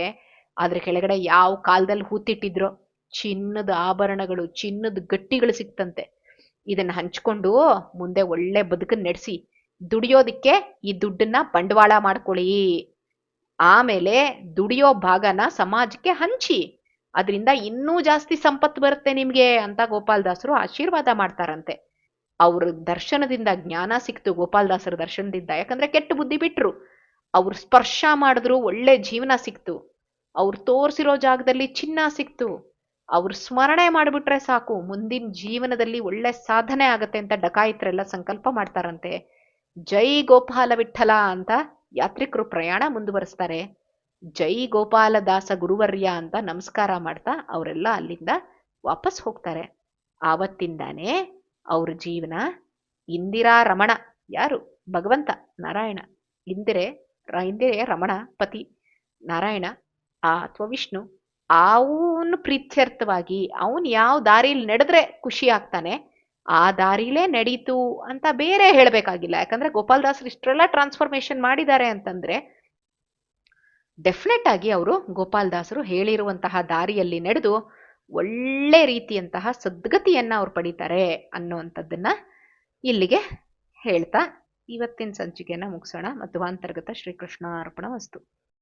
ಅದ್ರ ಕೆಳಗಡೆ ಯಾವ ಕಾಲದಲ್ಲಿ ಹೂತಿಟ್ಟಿದ್ರೋ ಚಿನ್ನದ ಆಭರಣಗಳು, ಚಿನ್ನದ ಗಟ್ಟಿಗಳು ಸಿಕ್ತಂತೆ. ಇದನ್ನ ಹಂಚ್ಕೊಂಡು ಮುಂದೆ ಒಳ್ಳೆ ಬದುಕನ್ನ ನಡೆಸಿ, ದುಡಿಯೋದಿಕ್ಕೆ ಈ ದುಡ್ಡನ್ನ ಬಂಡವಾಳ ಮಾಡ್ಕೊಳ್ಳಿ, ಆಮೇಲೆ ದುಡಿಯೋ ಭಾಗನ ಸಮಾಜಕ್ಕೆ ಹಂಚಿ, ಅದರಿಂದ ಇನ್ನೂ ಜಾಸ್ತಿ ಸಂಪತ್ತು ಬರುತ್ತೆ ನಿಮ್ಗೆ ಅಂತ ಗೋಪಾಲದಾಸರು ಆಶೀರ್ವಾದ ಮಾಡ್ತಾರಂತೆ. ಅವ್ರ ದರ್ಶನದಿಂದ ಜ್ಞಾನ ಸಿಕ್ತು, ಗೋಪಾಲದಾಸರ ದರ್ಶನದಿಂದ. ಯಾಕಂದ್ರೆ ಕೆಟ್ಟ ಬುದ್ಧಿ ಬಿಟ್ರು, ಅವ್ರು ಸ್ಪರ್ಶ ಮಾಡಿದ್ರು, ಒಳ್ಳೆ ಜೀವನ ಸಿಕ್ತು. ಅವ್ರು ತೋರ್ಸಿರೋ ಜಾಗದಲ್ಲಿ ಚಿನ್ನ ಸಿಕ್ತು. ಅವ್ರು ಸ್ಮರಣೆ ಮಾಡಿಬಿಟ್ರೆ ಸಾಕು, ಮುಂದಿನ ಜೀವನದಲ್ಲಿ ಒಳ್ಳೆ ಸಾಧನೆ ಆಗತ್ತೆ ಅಂತ ಡಕಾಯಿತರೆಲ್ಲ ಸಂಕಲ್ಪ ಮಾಡ್ತಾರಂತೆ. ಜೈ ಗೋಪಾಲ ವಿಠಲ ಅಂತ ಯಾತ್ರಿಕರು ಪ್ರಯಾಣ ಮುಂದುವರಿಸ್ತಾರೆ. ಜೈ ಗೋಪಾಲದಾಸ ಗುರುವರ್ಯ ಅಂತ ನಮಸ್ಕಾರ ಮಾಡ್ತಾ ಅವರೆಲ್ಲ ಅಲ್ಲಿಂದ ವಾಪಸ್ ಹೋಗ್ತಾರೆ. ಆವತ್ತಿಂದಾನೇ ಅವ್ರ ಜೀವನ ಇಂದಿರಾ ರಮಣ, ಯಾರು? ಭಗವಂತ ನಾರಾಯಣ. ಇಂದಿರೆ ರಮಣ ಪತಿ ನಾರಾಯಣ ಅಥವಾ ವಿಷ್ಣು, ಅವನು ಪ್ರೀತ್ಯರ್ಥವಾಗಿ ಅವನು ಯಾವ ದಾರಿಲಿ ನಡೆದ್ರೆ ಖುಷಿ ಆಗ್ತಾನೆ ಆ ದಾರಿಲೇ ನಡೀತು ಅಂತ ಬೇರೆ ಹೇಳಬೇಕಾಗಿಲ್ಲ. ಯಾಕಂದ್ರೆ ಗೋಪಾಲದಾಸರು ಇಷ್ಟೆಲ್ಲ ಟ್ರಾನ್ಸ್ಫಾರ್ಮೇಶನ್ ಮಾಡಿದ್ದಾರೆ ಅಂತಂದ್ರೆ ಡೆಫಿನೆಟ್ ಆಗಿ ಅವರು ಗೋಪಾಲದಾಸರು ಹೇಳಿರುವಂತಹ ದಾರಿಯಲ್ಲಿ ನಡೆದು ಒಳ್ಳೆ ರೀತಿಯಂತಹ ಸದ್ಗತಿಯನ್ನ ಅವ್ರು ಪಡಿತಾರೆ ಅನ್ನುವಂಥದ್ದನ್ನ ಇಲ್ಲಿಗೆ ಹೇಳ್ತಾ ಇವತ್ತಿನ ಸಂಚಿಕೆಯನ್ನ ಮುಗಿಸೋಣ. ಮಧ್ವಾಂತರ್ಗತ ಶ್ರೀಕೃಷ್ಣ ಅರ್ಪಣ ವಸ್ತು.